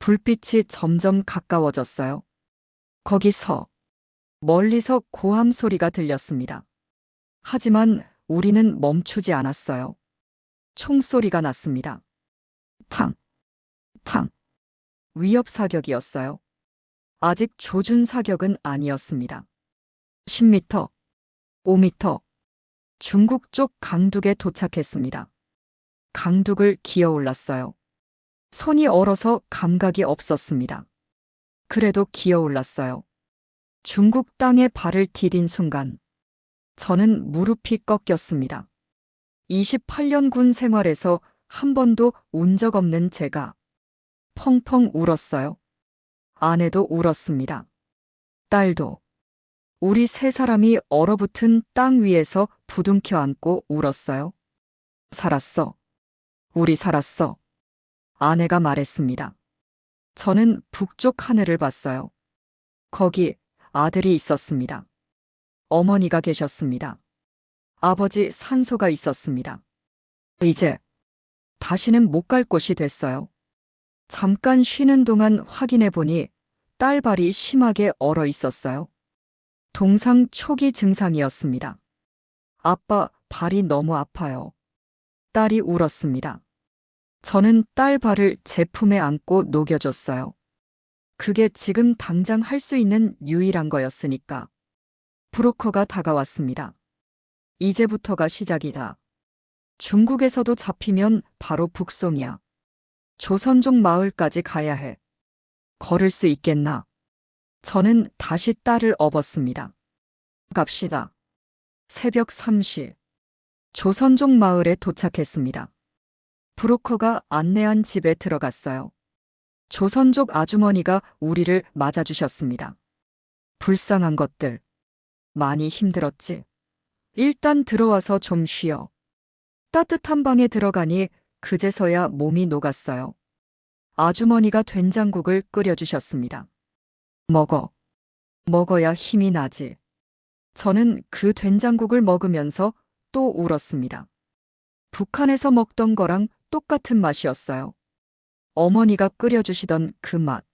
불빛이 점점 가까워졌어요. 거기서 멀리서 고함 소리가 들렸습니다. 하지만 우리는 멈추지 않았어요. 총소리가 났습니다. 탕, 탕. 위협 사격이었어요. 아직 조준 사격은 아니었습니다. 10m, 5m. 중국 쪽 강둑에 도착했습니다. 강둑을 기어 올랐어요. 손이 얼어서 감각이 없었습니다. 그래도 기어 올랐어요. 중국 땅에 발을 디딘 순간 저는 무릎이 꺾였습니다. 28년 군 생활에서 한 번도 운 적 없는 제가 펑펑 울었어요. 아내도 울었습니다. 딸도. 우리 세 사람이 얼어붙은 땅 위에서 부둥켜 안고 울었어요. 살았어. 우리 살았어. 아내가 말했습니다. 저는 북쪽 하늘을 봤어요. 거기 아들이 있었습니다. 어머니가 계셨습니다. 아버지 산소가 있었습니다. 이제 다시는 못 갈 곳이 됐어요. 잠깐 쉬는 동안 확인해 보니 딸 발이 심하게 얼어 있었어요. 동상 초기 증상이었습니다. 아빠, 발이 너무 아파요. 딸이 울었습니다. 저는 딸 발을 제 품에 안고 녹여줬어요. 그게 지금 당장 할 수 있는 유일한 거였으니까. 브로커가 다가왔습니다. 이제부터가 시작이다. 중국에서도 잡히면 바로 북송이야. 조선족 마을까지 가야 해. 걸을 수 있겠나? 저는 다시 딸을 업었습니다. 갑시다. 새벽 3시. 조선족 마을에 도착했습니다. 브로커가 안내한 집에 들어갔어요. 조선족 아주머니가 우리를 맞아주셨습니다. 불쌍한 것들. 많이 힘들었지. 일단 들어와서 좀 쉬어. 따뜻한 방에 들어가니 그제서야 몸이 녹았어요. 아주머니가 된장국을 끓여주셨습니다. 먹어. 먹어야 힘이 나지. 저는 그 된장국을 먹으면서 또 울었습니다. 북한에서 먹던 거랑 똑같은 맛이었어요. 어머니가 끓여주시던 그 맛.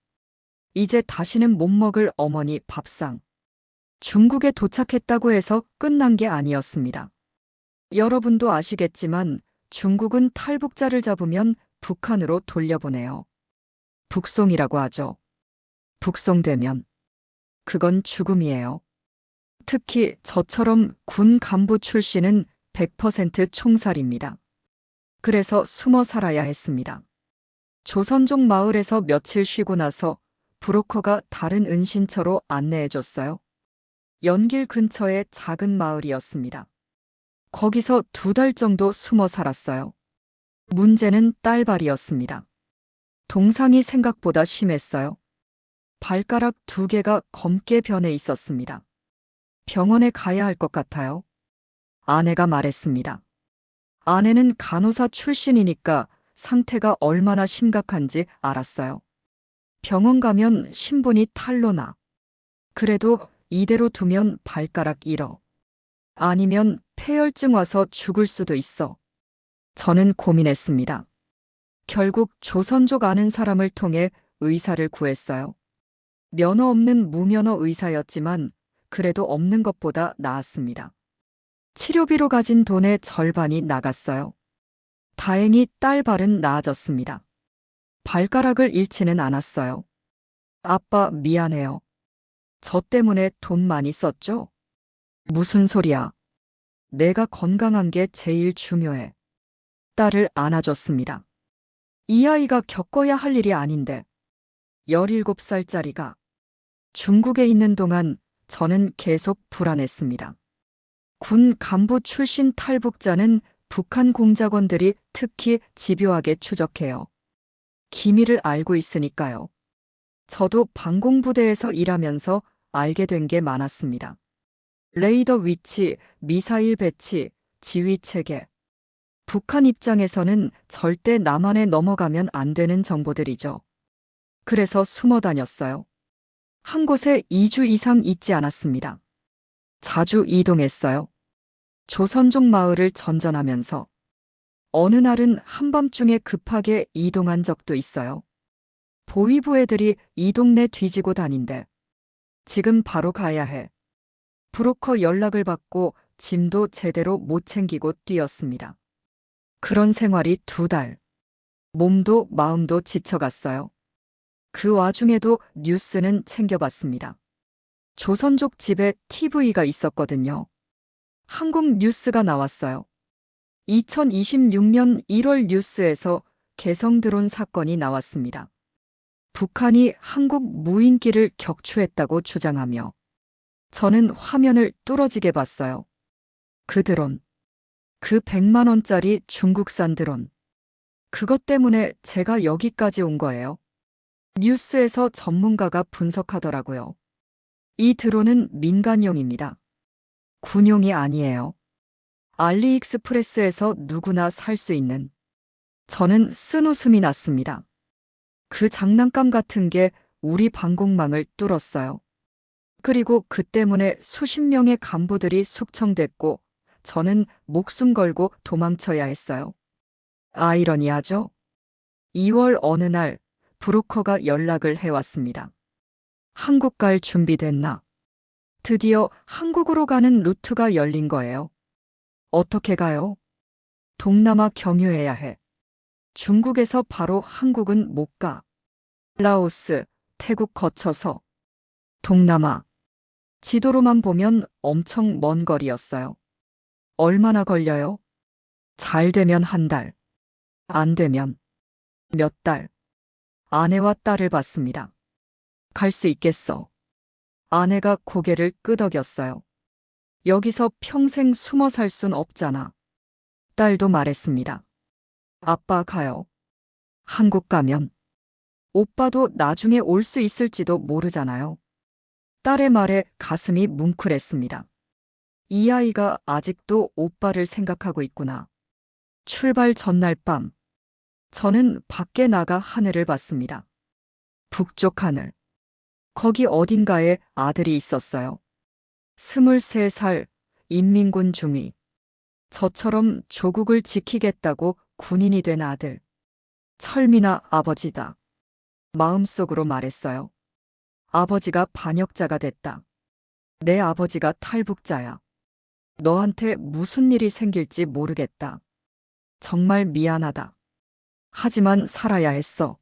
이제 다시는 못 먹을 어머니 밥상. 중국에 도착했다고 해서 끝난 게 아니었습니다. 여러분도 아시겠지만 중국은 탈북자를 잡으면 북한으로 돌려보내요. 북송이라고 하죠. 북송되면 그건 죽음이에요. 특히 저처럼 군 간부 출신은 100% 총살입니다. 그래서 숨어 살아야 했습니다. 조선족 마을에서 며칠 쉬고 나서 브로커가 다른 은신처로 안내해줬어요. 연길 근처의 작은 마을이었습니다. 거기서 2달 정도 숨어 살았어요. 문제는 딸발이었습니다. 동상이 생각보다 심했어요. 발가락 2개가 검게 변해 있었습니다. 병원에 가야 할 것 같아요. 아내가 말했습니다. 아내는 간호사 출신이니까 상태가 얼마나 심각한지 알았어요. 병원 가면 신분이 탄로나. 그래도 이대로 두면 발가락 잃어. 아니면 폐혈증 와서 죽을 수도 있어. 저는 고민했습니다. 결국 조선족 아는 사람을 통해 의사를 구했어요. 면허 없는 무면허 의사였지만 그래도 없는 것보다 나았습니다. 치료비로 가진 돈의 절반이 나갔어요. 다행히 딸 발은 나아졌습니다. 발가락을 잃지는 않았어요. 아빠 미안해요. 저 때문에 돈 많이 썼죠? 무슨 소리야. 내가 건강한 게 제일 중요해. 딸을 안아줬습니다. 이 아이가 겪어야 할 일이 아닌데. 17살짜리가. 중국에 있는 동안 저는 계속 불안했습니다. 군 간부 출신 탈북자는 북한 공작원들이 특히 집요하게 추적해요. 기밀을 알고 있으니까요. 저도 방공부대에서 일하면서 알게 된 게 많았습니다. 레이더 위치, 미사일 배치, 지휘 체계. 북한 입장에서는 절대 남한에 넘어가면 안 되는 정보들이죠. 그래서 숨어 다녔어요. 한 곳에 2주 이상 있지 않았습니다. 자주 이동했어요. 조선족 마을을 전전하면서. 어느 날은 한밤중에 급하게 이동한 적도 있어요. 보위부 애들이 이 동네 뒤지고 다닌대. 지금 바로 가야 해. 브로커 연락을 받고 짐도 제대로 못 챙기고 뛰었습니다. 그런 생활이 2달. 몸도 마음도 지쳐갔어요. 그 와중에도 뉴스는 챙겨봤습니다. 조선족 집에 TV가 있었거든요. 한국 뉴스가 나왔어요. 2026년 1월 뉴스에서 개성 드론 사건이 나왔습니다. 북한이 한국 무인기를 격추했다고 주장하며 저는 화면을 뚫어지게 봤어요. 그 드론. 그 100만 원짜리 중국산 드론. 그것 때문에 제가 여기까지 온 거예요. 뉴스에서 전문가가 분석하더라고요. 이 드론은 민간용입니다. 군용이 아니에요. 알리익스프레스에서 누구나 살 수 있는. 저는 쓴웃음이 났습니다. 그 장난감 같은 게 우리 방공망을 뚫었어요. 그리고 그 때문에 수십 명의 간부들이 숙청됐고 저는 목숨 걸고 도망쳐야 했어요. 아이러니하죠? 2월 어느 날 브로커가 연락을 해왔습니다. 한국 갈 준비됐나? 드디어 한국으로 가는 루트가 열린 거예요. 어떻게 가요? 동남아 경유해야 해. 중국에서 바로 한국은 못 가. 라오스, 태국 거쳐서. 동남아. 지도로만 보면 엄청 먼 거리였어요. 얼마나 걸려요? 잘 되면 한 달. 안 되면 몇 달. 아내와 딸을 봤습니다. 갈 수 있겠어. 아내가 고개를 끄덕였어요. 여기서 평생 숨어 살 순 없잖아. 딸도 말했습니다. 아빠 가요. 한국 가면. 오빠도 나중에 올 수 있을지도 모르잖아요. 딸의 말에 가슴이 뭉클했습니다. 이 아이가 아직도 오빠를 생각하고 있구나. 출발 전날 밤, 저는 밖에 나가 하늘을 봤습니다. 북쪽 하늘. 거기 어딘가에 아들이 있었어요. 23살 인민군 중위. 저처럼 조국을 지키겠다고 군인이 된 아들. 철민아 아버지다. 마음속으로 말했어요. 아버지가 반역자가 됐다. 내 아버지가 탈북자야. 너한테 무슨 일이 생길지 모르겠다. 정말 미안하다. 하지만 살아야 했어.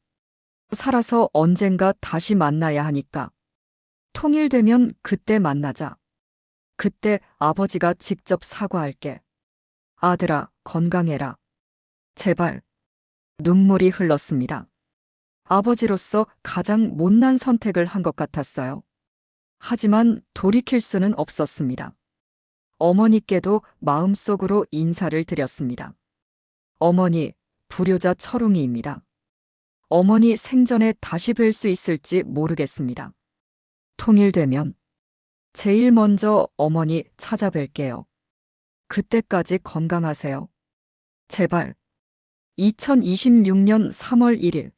살아서 언젠가 다시 만나야 하니까. 통일되면 그때 만나자. 그때 아버지가 직접 사과할게. 아들아, 건강해라. 제발. 눈물이 흘렀습니다. 아버지로서 가장 못난 선택을 한 것 같았어요. 하지만 돌이킬 수는 없었습니다. 어머니께도 마음속으로 인사를 드렸습니다. 어머니, 불효자 철웅이입니다. 어머니 생전에 다시 뵐 수 있을지 모르겠습니다. 통일되면 제일 먼저 어머니 찾아뵐게요. 그때까지 건강하세요. 제발. 2026년 3월 1일.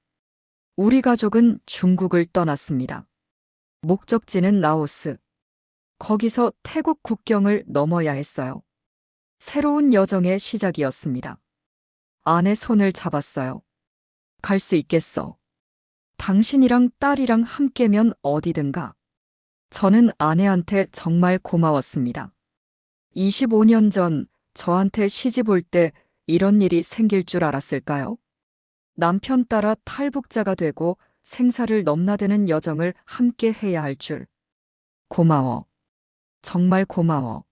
우리 가족은 중국을 떠났습니다. 목적지는 라오스. 거기서 태국 국경을 넘어야 했어요. 새로운 여정의 시작이었습니다. 아내 손을 잡았어요. 갈 수 있겠어. 당신이랑 딸이랑 함께면 어디든가. 저는 아내한테 정말 고마웠습니다. 25년 전 저한테 시집 올 때 이런 일이 생길 줄 알았을까요? 남편 따라 탈북자가 되고 생사를 넘나드는 여정을 함께 해야 할 줄. 고마워. 정말 고마워.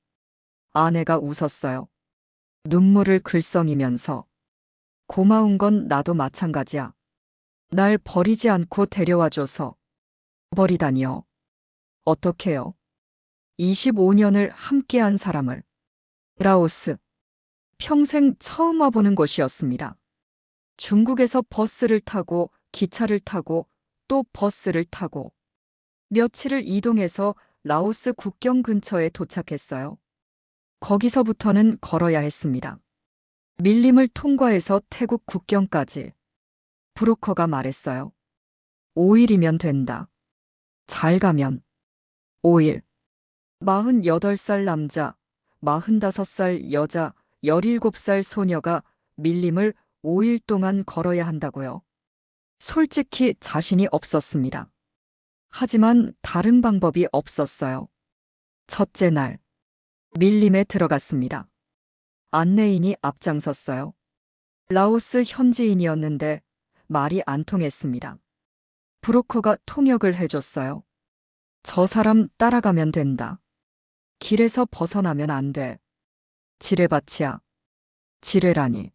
아내가 웃었어요. 눈물을 글썽이면서. 고마운 건 나도 마찬가지야. 날 버리지 않고 데려와줘서. 버리다니요. 어떡해요? 25년을 함께한 사람을. 라오스. 평생 처음 와보는 곳이었습니다. 중국에서 버스를 타고 기차를 타고 또 버스를 타고 며칠을 이동해서 라오스 국경 근처에 도착했어요. 거기서부터는 걸어야 했습니다. 밀림을 통과해서 태국 국경까지. 브로커가 말했어요. 5일이면 된다. 잘 가면. 5일. 48살 남자, 45살 여자, 17살 소녀가 밀림을 5일 동안 걸어야 한다고요. 솔직히 자신이 없었습니다. 하지만 다른 방법이 없었어요. 첫째 날, 밀림에 들어갔습니다. 안내인이 앞장섰어요. 라오스 현지인이었는데 말이 안 통했습니다. 브로커가 통역을 해줬어요. 저 사람 따라가면 된다. 길에서 벗어나면 안 돼. 지뢰밭이야. 지뢰라니.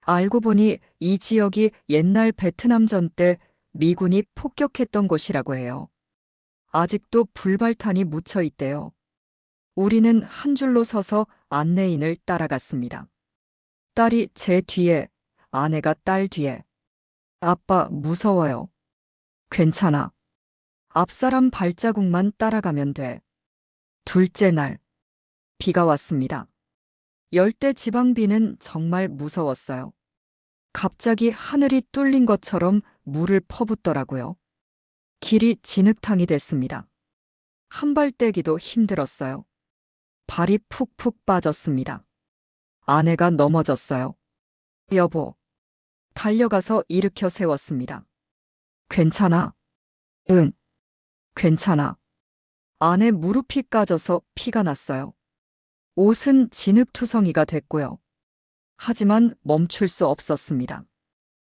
알고 보니 이 지역이 옛날 베트남전 때 미군이 폭격했던 곳이라고 해요. 아직도 불발탄이 묻혀 있대요. 우리는 한 줄로 서서 안내인을 따라갔습니다. 딸이 제 뒤에, 아내가 딸 뒤에. 아빠 무서워요. 괜찮아. 앞사람 발자국만 따라가면 돼. 둘째 날, 비가 왔습니다. 열대 지방비는 정말 무서웠어요. 갑자기 하늘이 뚫린 것처럼 물을 퍼붓더라고요. 길이 진흙탕이 됐습니다. 한 발 떼기도 힘들었어요. 발이 푹푹 빠졌습니다. 아내가 넘어졌어요. 여보. 달려가서 일으켜 세웠습니다. 괜찮아? 응, 괜찮아. 아내 무릎이 까져서 피가 났어요. 옷은 진흙투성이가 됐고요. 하지만 멈출 수 없었습니다.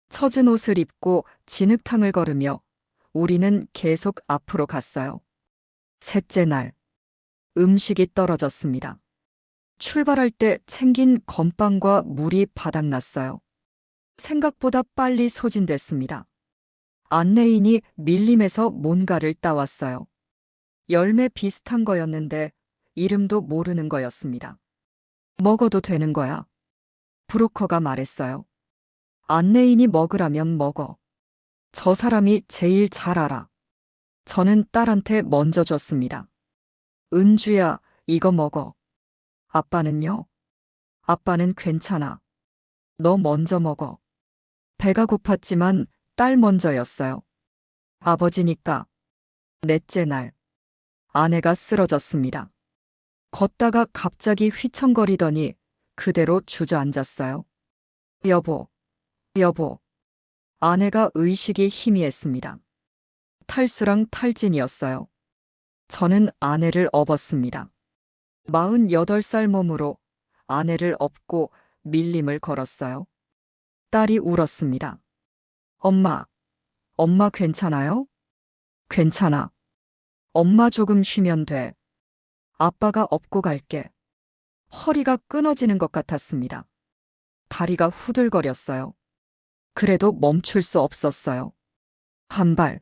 처진 옷을 입고 진흙탕을 걸으며 우리는 계속 앞으로 갔어요. 셋째 날, 음식이 떨어졌습니다. 출발할 때 챙긴 건빵과 물이 바닥났어요. 생각보다 빨리 소진됐습니다. 안내인이 밀림에서 뭔가를 따왔어요. 열매 비슷한 거였는데 이름도 모르는 거였습니다. 먹어도 되는 거야. 브로커가 말했어요. 안내인이 먹으라면 먹어. 저 사람이 제일 잘 알아. 저는 딸한테 먼저 줬습니다. 은주야, 이거 먹어. 아빠는요? 아빠는 괜찮아. 너 먼저 먹어. 배가 고팠지만 딸 먼저였어요. 아버지니까. 넷째 날, 아내가 쓰러졌습니다. 걷다가 갑자기 휘청거리더니 그대로 주저앉았어요. 여보, 여보. 아내가 의식이 희미했습니다. 탈수랑 탈진이었어요. 저는 아내를 업었습니다. 48살 몸으로 아내를 업고 밀림을 걸었어요. 딸이 울었습니다. 엄마, 엄마 괜찮아요? 괜찮아. 엄마 조금 쉬면 돼. 아빠가 업고 갈게. 허리가 끊어지는 것 같았습니다. 다리가 후들거렸어요. 그래도 멈출 수 없었어요. 한 발,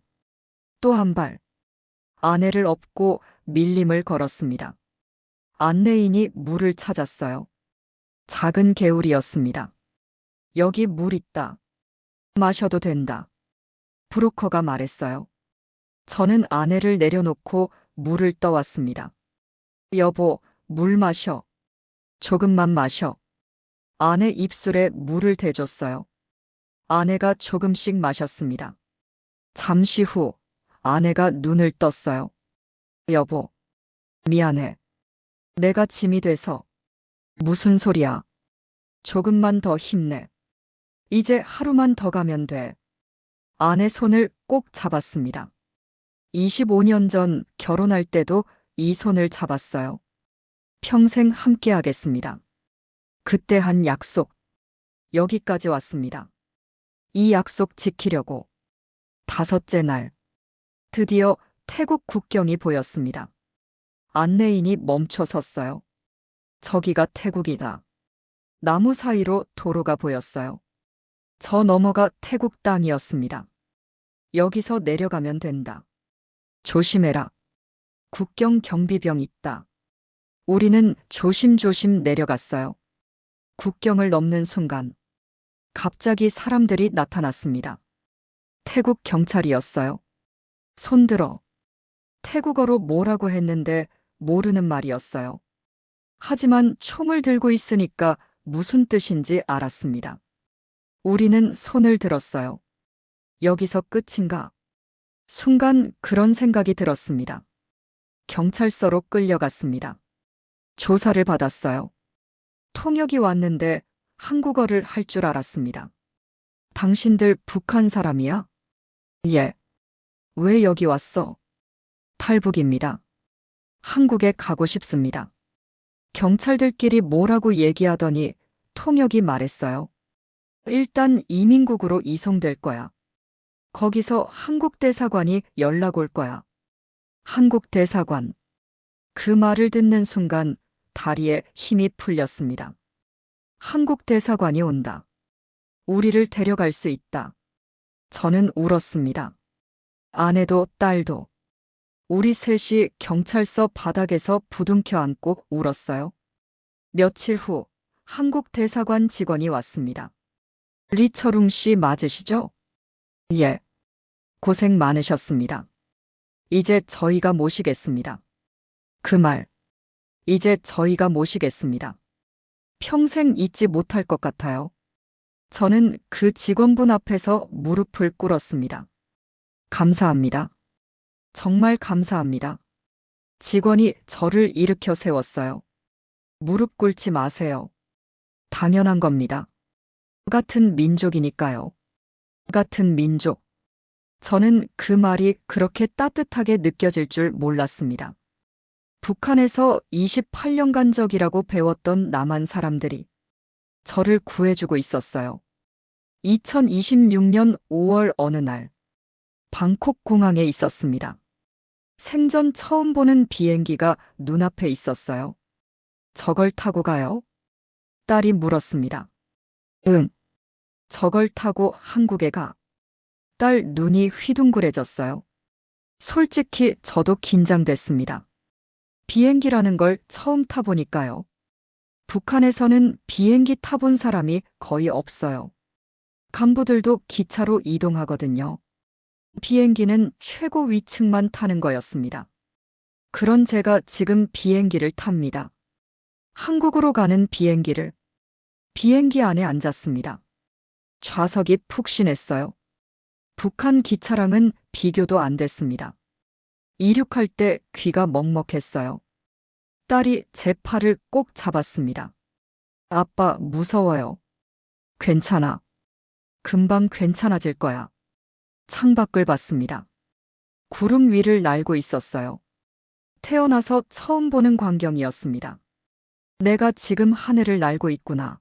또 한 발. 아내를 업고 밀림을 걸었습니다. 안내인이 물을 찾았어요. 작은 개울이었습니다. 여기 물 있다. 마셔도 된다. 브로커가 말했어요. 저는 아내를 내려놓고 물을 떠왔습니다. 여보, 물 마셔. 조금만 마셔. 아내 입술에 물을 대줬어요. 아내가 조금씩 마셨습니다. 잠시 후 아내가 눈을 떴어요. 여보, 미안해. 내가 짐이 돼서. 무슨 소리야. 조금만 더 힘내. 이제 하루만 더 가면 돼. 아내 손을 꼭 잡았습니다. 25년 전 결혼할 때도 이 손을 잡았어요. 평생 함께 하겠습니다. 그때 한 약속. 여기까지 왔습니다. 이 약속 지키려고. 다섯째 날. 드디어 태국 국경이 보였습니다. 안내인이 멈춰 섰어요. 저기가 태국이다. 나무 사이로 도로가 보였어요. 저 너머가 태국 땅이었습니다. 여기서 내려가면 된다. 조심해라. 국경 경비병 있다. 우리는 조심조심 내려갔어요. 국경을 넘는 순간 갑자기 사람들이 나타났습니다. 태국 경찰이었어요. 손들어. 태국어로 뭐라고 했는데 모르는 말이었어요. 하지만 총을 들고 있으니까 무슨 뜻인지 알았습니다. 우리는 손을 들었어요. 여기서 끝인가? 순간 그런 생각이 들었습니다. 경찰서로 끌려갔습니다. 조사를 받았어요. 통역이 왔는데 한국어를 할 줄 알았습니다. 당신들 북한 사람이야? 예. 왜 여기 왔어? 탈북입니다. 한국에 가고 싶습니다. 경찰들끼리 뭐라고 얘기하더니 통역이 말했어요. 일단 이민국으로 이송될 거야. 거기서 한국 대사관이 연락 올 거야. 한국 대사관. 그 말을 듣는 순간 다리에 힘이 풀렸습니다. 한국 대사관이 온다. 우리를 데려갈 수 있다. 저는 울었습니다. 아내도 딸도. 우리 셋이 경찰서 바닥에서 부둥켜 안고 울었어요. 며칠 후 한국 대사관 직원이 왔습니다. 리철웅 씨 맞으시죠? 예. 고생 많으셨습니다. 이제 저희가 모시겠습니다. 그 말, 이제 저희가 모시겠습니다. 평생 잊지 못할 것 같아요. 저는 그 직원분 앞에서 무릎을 꿇었습니다. 감사합니다. 정말 감사합니다. 직원이 저를 일으켜 세웠어요. 무릎 꿇지 마세요. 당연한 겁니다. 같은 민족이니까요. 같은 민족. 저는 그 말이 그렇게 따뜻하게 느껴질 줄 몰랐습니다. 북한에서 28년간 적이라고 배웠던 남한 사람들이 저를 구해주고 있었어요. 2026년 5월 어느 날, 방콕 공항에 있었습니다. 생전 처음 보는 비행기가 눈앞에 있었어요. 저걸 타고 가요? 딸이 물었습니다. 응. 저걸 타고 한국에 가. 딸 눈이 휘둥그레졌어요. 솔직히 저도 긴장됐습니다. 비행기라는 걸 처음 타보니까요. 북한에서는 비행기 타본 사람이 거의 없어요. 간부들도 기차로 이동하거든요. 비행기는 최고 위층만 타는 거였습니다. 그런 제가 지금 비행기를 탑니다. 한국으로 가는 비행기를. 비행기 안에 앉았습니다. 좌석이 푹신했어요. 북한 기차랑은 비교도 안 됐습니다. 이륙할 때 귀가 먹먹했어요. 딸이 제 팔을 꼭 잡았습니다. 아빠, 무서워요. 괜찮아. 금방 괜찮아질 거야. 창밖을 봤습니다. 구름 위를 날고 있었어요. 태어나서 처음 보는 광경이었습니다. 내가 지금 하늘을 날고 있구나.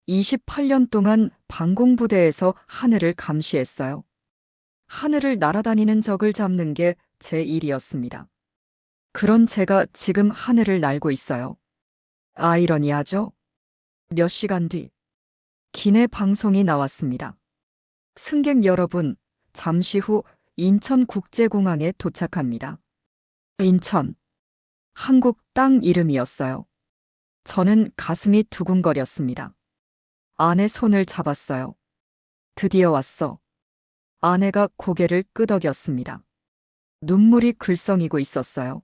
28년 동안 방공부대에서 하늘을 감시했어요. 하늘을 날아다니는 적을 잡는 게 제 일이었습니다. 그런 제가 지금 하늘을 날고 있어요. 아이러니하죠? 몇 시간 뒤, 기내 방송이 나왔습니다. 승객 여러분, 잠시 후 인천국제공항에 도착합니다. 인천. 한국 땅 이름이었어요. 저는 가슴이 두근거렸습니다. 아내 손을 잡았어요. 드디어 왔어. 아내가 고개를 끄덕였습니다. 눈물이 글썽이고 있었어요.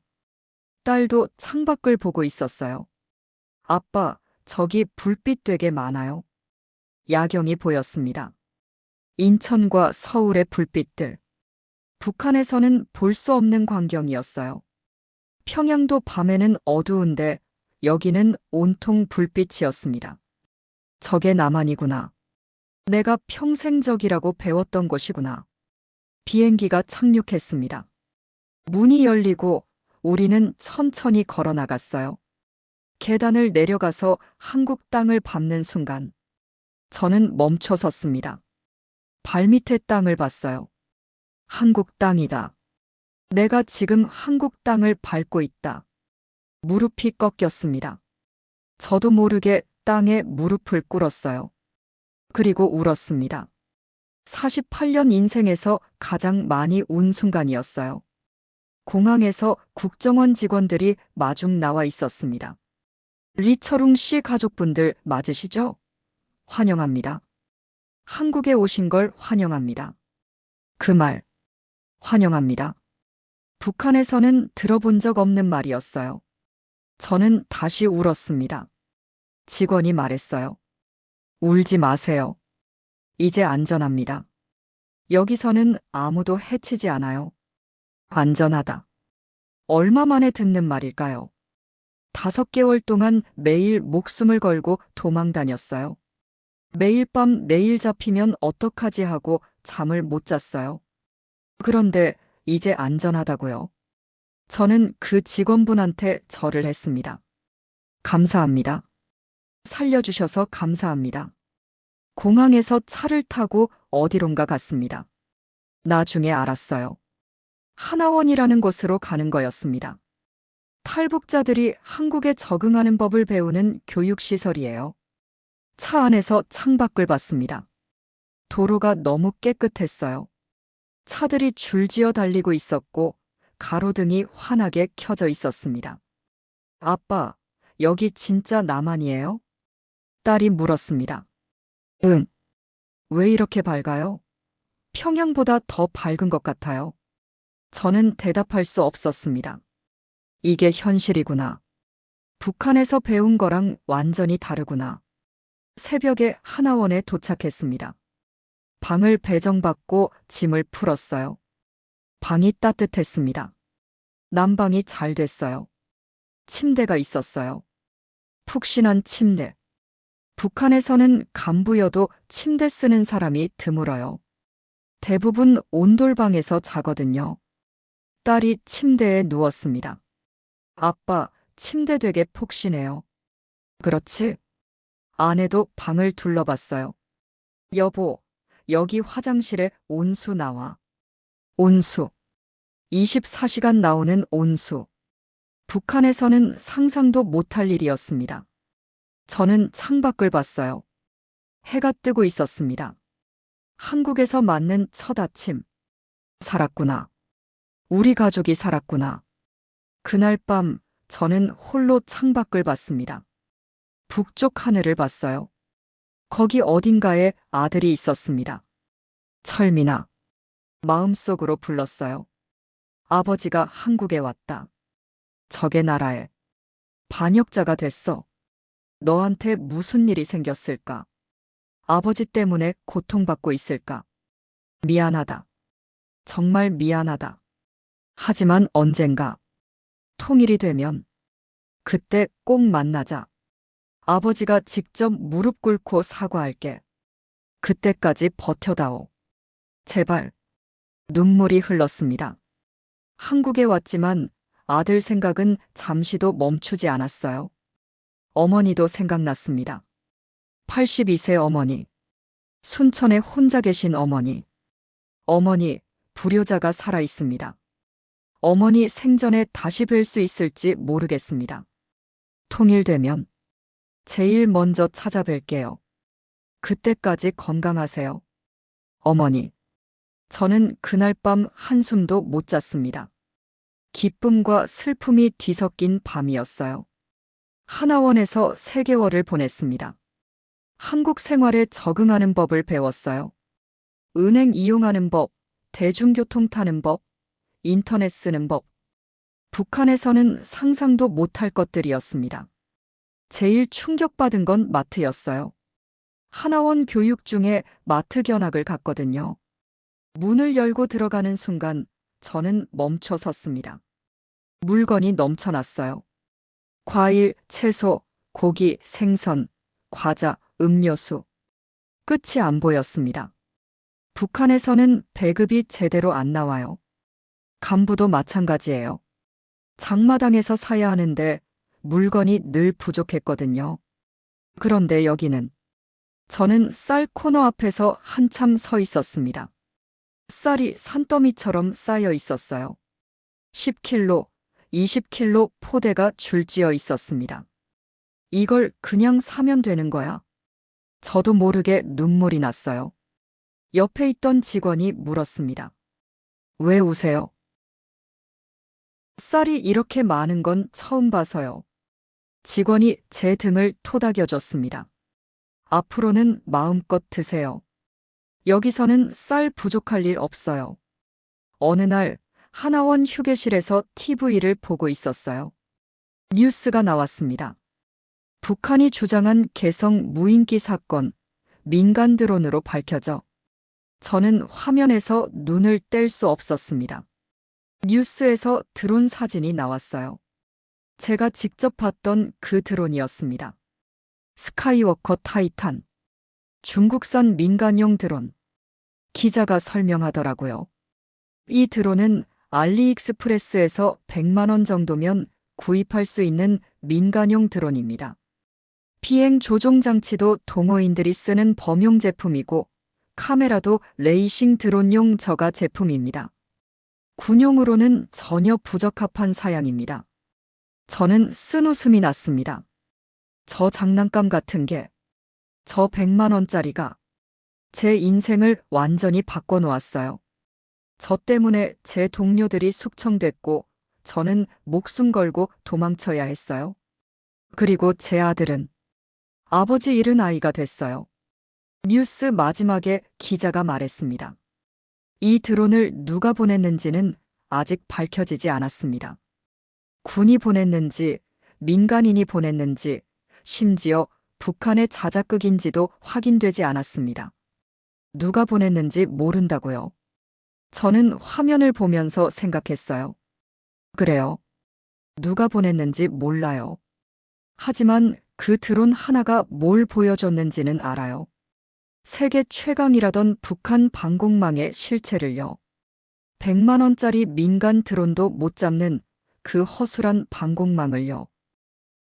딸도 창밖을 보고 있었어요. 아빠, 저기 불빛 되게 많아요. 야경이 보였습니다. 인천과 서울의 불빛들. 북한에서는 볼 수 없는 광경이었어요. 평양도 밤에는 어두운데 여기는 온통 불빛이었습니다. 저게 남한이구나. 내가 평생 적이라고 배웠던 곳이구나. 비행기가 착륙했습니다. 문이 열리고 우리는 천천히 걸어 나갔어요. 계단을 내려가서 한국 땅을 밟는 순간 저는 멈춰 섰습니다. 발밑의 땅을 봤어요. 한국 땅이다. 내가 지금 한국 땅을 밟고 있다. 무릎이 꺾였습니다. 저도 모르게 땅에 무릎을 꿇었어요. 그리고 울었습니다. 48년 인생에서 가장 많이 운 순간이었어요. 공항에서 국정원 직원들이 마중 나와 있었습니다. 리처룽 씨 가족분들 맞으시죠? 환영합니다. 한국에 오신 걸 환영합니다. 그 말, 환영합니다. 북한에서는 들어본 적 없는 말이었어요. 저는 다시 울었습니다. 직원이 말했어요. 울지 마세요. 이제 안전합니다. 여기서는 아무도 해치지 않아요. 안전하다. 얼마 만에 듣는 말일까요? 5개월 동안 매일 목숨을 걸고 도망 다녔어요. 매일 밤 내일 잡히면 어떡하지 하고 잠을 못 잤어요. 그런데 이제 안전하다고요. 저는 그 직원분한테 절을 했습니다. 감사합니다. 살려주셔서 감사합니다. 공항에서 차를 타고 어디론가 갔습니다. 나중에 알았어요. 하나원이라는 곳으로 가는 거였습니다. 탈북자들이 한국에 적응하는 법을 배우는 교육시설이에요. 차 안에서 창밖을 봤습니다. 도로가 너무 깨끗했어요. 차들이 줄지어 달리고 있었고 가로등이 환하게 켜져 있었습니다. 아빠, 여기 진짜 남한이에요? 딸이 물었습니다. 응. 왜 이렇게 밝아요? 평양보다 더 밝은 것 같아요. 저는 대답할 수 없었습니다. 이게 현실이구나. 북한에서 배운 거랑 완전히 다르구나. 새벽에 하나원에 도착했습니다. 방을 배정받고 짐을 풀었어요. 방이 따뜻했습니다. 난방이 잘 됐어요. 침대가 있었어요. 푹신한 침대. 북한에서는 간부여도 침대 쓰는 사람이 드물어요. 대부분 온돌방에서 자거든요. 딸이 침대에 누웠습니다. 아빠, 침대 되게 폭신해요. 그렇지? 아내도 방을 둘러봤어요. 여보, 여기 화장실에 온수 나와. 온수. 24시간 나오는 온수. 북한에서는 상상도 못할 일이었습니다. 저는 창밖을 봤어요. 해가 뜨고 있었습니다. 한국에서 맞는 첫 아침. 살았구나. 우리 가족이 살았구나. 그날 밤 저는 홀로 창밖을 봤습니다. 북쪽 하늘을 봤어요. 거기 어딘가에 아들이 있었습니다. 철민아. 마음속으로 불렀어요. 아버지가 한국에 왔다. 적의 나라에. 반역자가 됐어. 너한테 무슨 일이 생겼을까? 아버지 때문에 고통받고 있을까? 미안하다. 정말 미안하다. 하지만 언젠가 통일이 되면 그때 꼭 만나자. 아버지가 직접 무릎 꿇고 사과할게. 그때까지 버텨다오. 제발. 눈물이 흘렀습니다. 한국에 왔지만 아들 생각은 잠시도 멈추지 않았어요. 어머니도 생각났습니다. 82세 어머니. 순천에 혼자 계신 어머니. 어머니, 불효자가 살아 있습니다. 어머니 생전에 다시 뵐 수 있을지 모르겠습니다. 통일되면 제일 먼저 찾아뵐게요. 그때까지 건강하세요. 어머니. 저는 그날 밤 한숨도 못 잤습니다. 기쁨과 슬픔이 뒤섞인 밤이었어요. 하나원에서 3개월을 보냈습니다. 한국 생활에 적응하는 법을 배웠어요. 은행 이용하는 법, 대중교통 타는 법, 인터넷 쓰는 법. 북한에서는 상상도 못할 것들이었습니다. 제일 충격받은 건 마트였어요. 하나원 교육 중에 마트 견학을 갔거든요. 문을 열고 들어가는 순간 저는 멈춰 섰습니다. 물건이 넘쳐났어요. 과일, 채소, 고기, 생선, 과자, 음료수. 끝이 안 보였습니다. 북한에서는 배급이 제대로 안 나와요. 간부도 마찬가지예요. 장마당에서 사야 하는데 물건이 늘 부족했거든요. 그런데 여기는 저는 쌀 코너 앞에서 한참 서 있었습니다. 쌀이 산더미처럼 쌓여 있었어요. 10kg, 20kg 포대가 줄지어 있었습니다. 이걸 그냥 사면 되는 거야? 저도 모르게 눈물이 났어요. 옆에 있던 직원이 물었습니다. 왜 우세요? 쌀이 이렇게 많은 건 처음 봐서요. 직원이 제 등을 토닥여줬습니다. 앞으로는 마음껏 드세요. 여기서는 쌀 부족할 일 없어요. 어느 날 하나원 휴게실에서 TV를 보고 있었어요. 뉴스가 나왔습니다. 북한이 주장한 개성 무인기 사건, 민간 드론으로 밝혀져. 저는 화면에서 눈을 뗄 수 없었습니다. 뉴스에서 드론 사진이 나왔어요. 제가 직접 봤던 그 드론이었습니다. 스카이워커 타이탄. 중국산 민간용 드론. 기자가 설명하더라고요. 이 드론은 알리익스프레스에서 100만 원 정도면 구입할 수 있는 민간용 드론입니다. 비행 조종 장치도 동호인들이 쓰는 범용 제품이고 카메라도 레이싱 드론용 저가 제품입니다. 군용으로는 전혀 부적합한 사양입니다. 저는 쓴웃음이 났습니다. 저 장난감 같은 게, 저 100만 원짜리가 제 인생을 완전히 바꿔놓았어요. 저 때문에 제 동료들이 숙청됐고 저는 목숨 걸고 도망쳐야 했어요. 그리고 제 아들은 아버지 잃은 아이가 됐어요. 뉴스 마지막에 기자가 말했습니다. 이 드론을 누가 보냈는지는 아직 밝혀지지 않았습니다. 군이 보냈는지, 민간인이 보냈는지, 심지어 북한의 자작극인지도 확인되지 않았습니다. 누가 보냈는지 모른다고요. 저는 화면을 보면서 생각했어요. 그래요. 누가 보냈는지 몰라요. 하지만 그 드론 하나가 뭘 보여줬는지는 알아요. 세계 최강이라던 북한 방공망의 실체를요. 100만 원짜리 민간 드론도 못 잡는 그 허술한 방공망을요.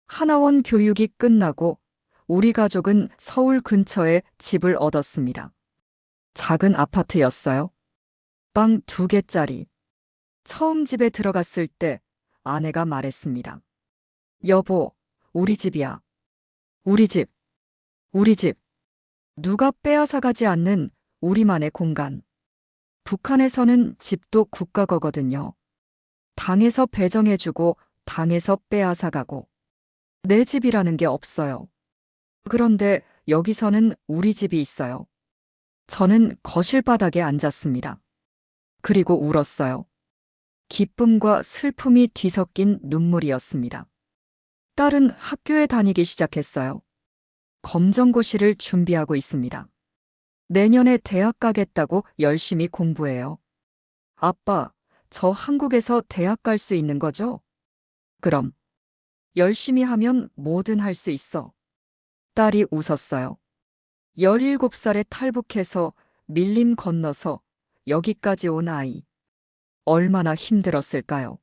하나원 교육이 끝나고 우리 가족은 서울 근처에 집을 얻었습니다. 작은 아파트였어요. 방 2개짜리. 처음 집에 들어갔을 때 아내가 말했습니다. 여보, 우리 집이야. 우리 집. 우리 집. 누가 빼앗아가지 않는 우리만의 공간. 북한에서는 집도 국가거거든요. 당에서 배정해주고 당에서 빼앗아가고. 내 집이라는 게 없어요. 그런데 여기서는 우리 집이 있어요. 저는 거실 바닥에 앉았습니다. 그리고 울었어요. 기쁨과 슬픔이 뒤섞인 눈물이었습니다. 딸은 학교에 다니기 시작했어요. 검정고시를 준비하고 있습니다. 내년에 대학 가겠다고 열심히 공부해요. 아빠, 저 한국에서 대학 갈 수 있는 거죠? 그럼. 열심히 하면 뭐든 할 수 있어. 딸이 웃었어요. 17살에 탈북해서 밀림 건너서 여기까지 온 아이. 얼마나 힘들었을까요?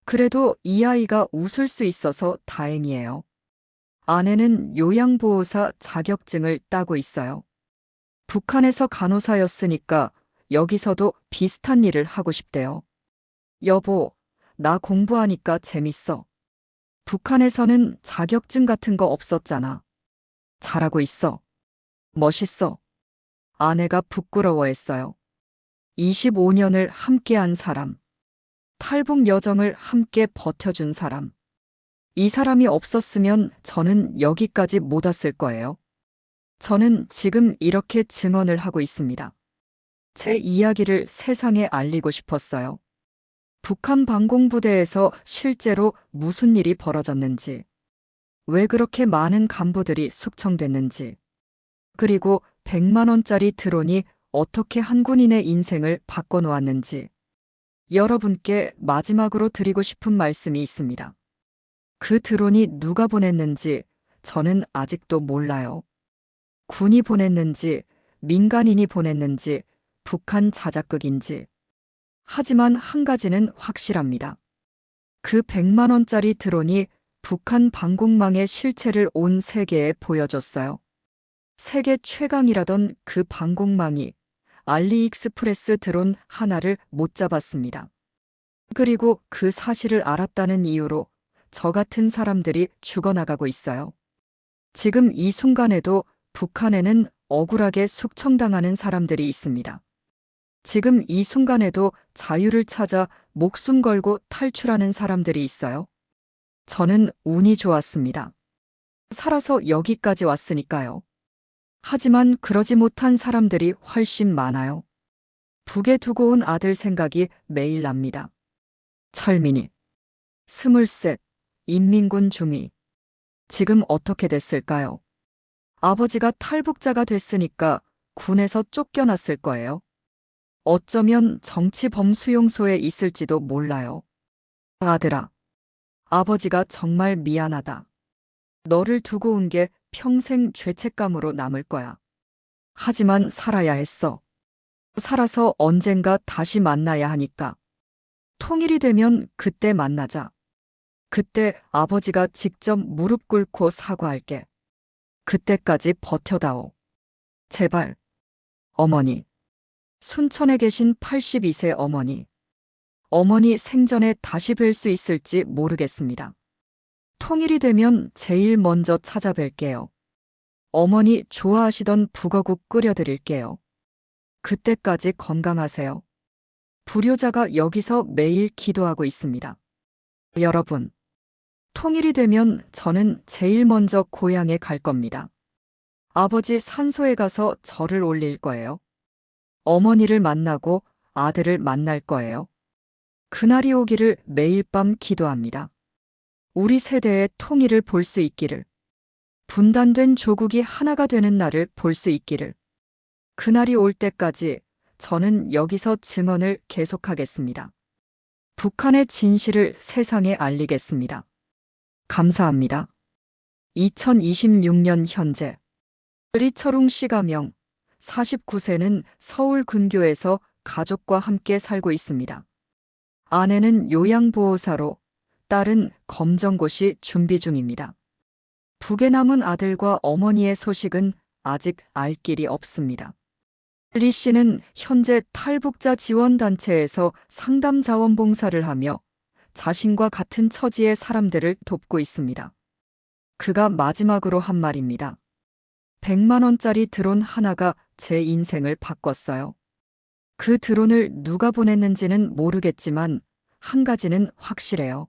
그래도 이 아이가 웃을 수 있어서 다행이에요. 아내는 요양보호사 자격증을 따고 있어요. 북한에서 간호사였으니까 여기서도 비슷한 일을 하고 싶대요. 여보, 나 공부하니까 재밌어. 북한에서는 자격증 같은 거 없었잖아. 잘하고 있어. 멋있어. 아내가 부끄러워했어요. 25년을 함께한 사람. 탈북 여정을 함께 버텨준 사람. 이 사람이 없었으면 저는 여기까지 못 왔을 거예요. 저는 지금 이렇게 증언을 하고 있습니다. 제 이야기를 세상에 알리고 싶었어요. 북한 방공부대에서 실제로 무슨 일이 벌어졌는지, 왜 그렇게 많은 간부들이 숙청됐는지, 그리고 100만 원짜리 드론이 어떻게 한 군인의 인생을 바꿔놓았는지, 여러분께 마지막으로 드리고 싶은 말씀이 있습니다. 그 드론이 누가 보냈는지 저는 아직도 몰라요. 군이 보냈는지, 민간인이 보냈는지, 북한 자작극인지. 하지만 한 가지는 확실합니다. 그 100만 원짜리 드론이 북한 방공망의 실체를 온 세계에 보여줬어요. 세계 최강이라던 그 방공망이 알리익스프레스 드론 하나를 못 잡았습니다. 그리고 그 사실을 알았다는 이유로 저 같은 사람들이 죽어나가고 있어요. 지금 이 순간에도 북한에는 억울하게 숙청당하는 사람들이 있습니다. 지금 이 순간에도 자유를 찾아 목숨 걸고 탈출하는 사람들이 있어요. 저는 운이 좋았습니다. 살아서 여기까지 왔으니까요. 하지만 그러지 못한 사람들이 훨씬 많아요. 북에 두고 온 아들 생각이 매일 납니다. 철민이. 23, 인민군 중위. 지금 어떻게 됐을까요? 아버지가 탈북자가 됐으니까 군에서 쫓겨났을 거예요. 어쩌면 정치범수용소에 있을지도 몰라요. 아들아, 아버지가 정말 미안하다. 너를 두고 온 게 평생 죄책감으로 남을 거야. 하지만 살아야 했어. 살아서 언젠가 다시 만나야 하니까. 통일이 되면 그때 만나자. 그때 아버지가 직접 무릎 꿇고 사과할게. 그때까지 버텨다오. 제발. 어머니. 순천에 계신 82세 어머니. 어머니 생전에 다시 뵐 수 있을지 모르겠습니다. 통일이 되면 제일 먼저 찾아뵐게요. 어머니 좋아하시던 북어국 끓여드릴게요. 그때까지 건강하세요. 불효자가 여기서 매일 기도하고 있습니다. 여러분, 통일이 되면 저는 제일 먼저 고향에 갈 겁니다. 아버지 산소에 가서 절을 올릴 거예요. 어머니를 만나고 아들을 만날 거예요. 그날이 오기를 매일 밤 기도합니다. 우리 세대의 통일을 볼 수 있기를. 분단된 조국이 하나가 되는 날을 볼 수 있기를. 그날이 올 때까지 저는 여기서 증언을 계속하겠습니다. 북한의 진실을 세상에 알리겠습니다. 감사합니다. 2026년 현재 리철웅 씨가명 49세는 서울 근교에서 가족과 함께 살고 있습니다. 아내는 요양보호사로, 딸은 검정고시 준비 중입니다. 북에 남은 아들과 어머니의 소식은 아직 알 길이 없습니다. 리 씨는 현재 탈북자 지원단체에서 상담 자원봉사를 하며 자신과 같은 처지의 사람들을 돕고 있습니다. 그가 마지막으로 한 말입니다. 100만 원짜리 드론 하나가 제 인생을 바꿨어요. 그 드론을 누가 보냈는지는 모르겠지만 한 가지는 확실해요.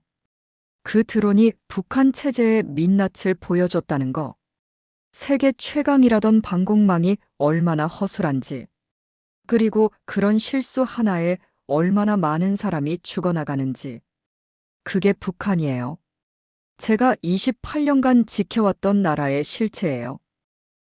그 드론이 북한 체제의 민낯을 보여줬다는 거. 세계 최강이라던 방공망이 얼마나 허술한지. 그리고 그런 실수 하나에 얼마나 많은 사람이 죽어나가는지. 그게 북한이에요. 제가 28년간 지켜왔던 나라의 실체예요.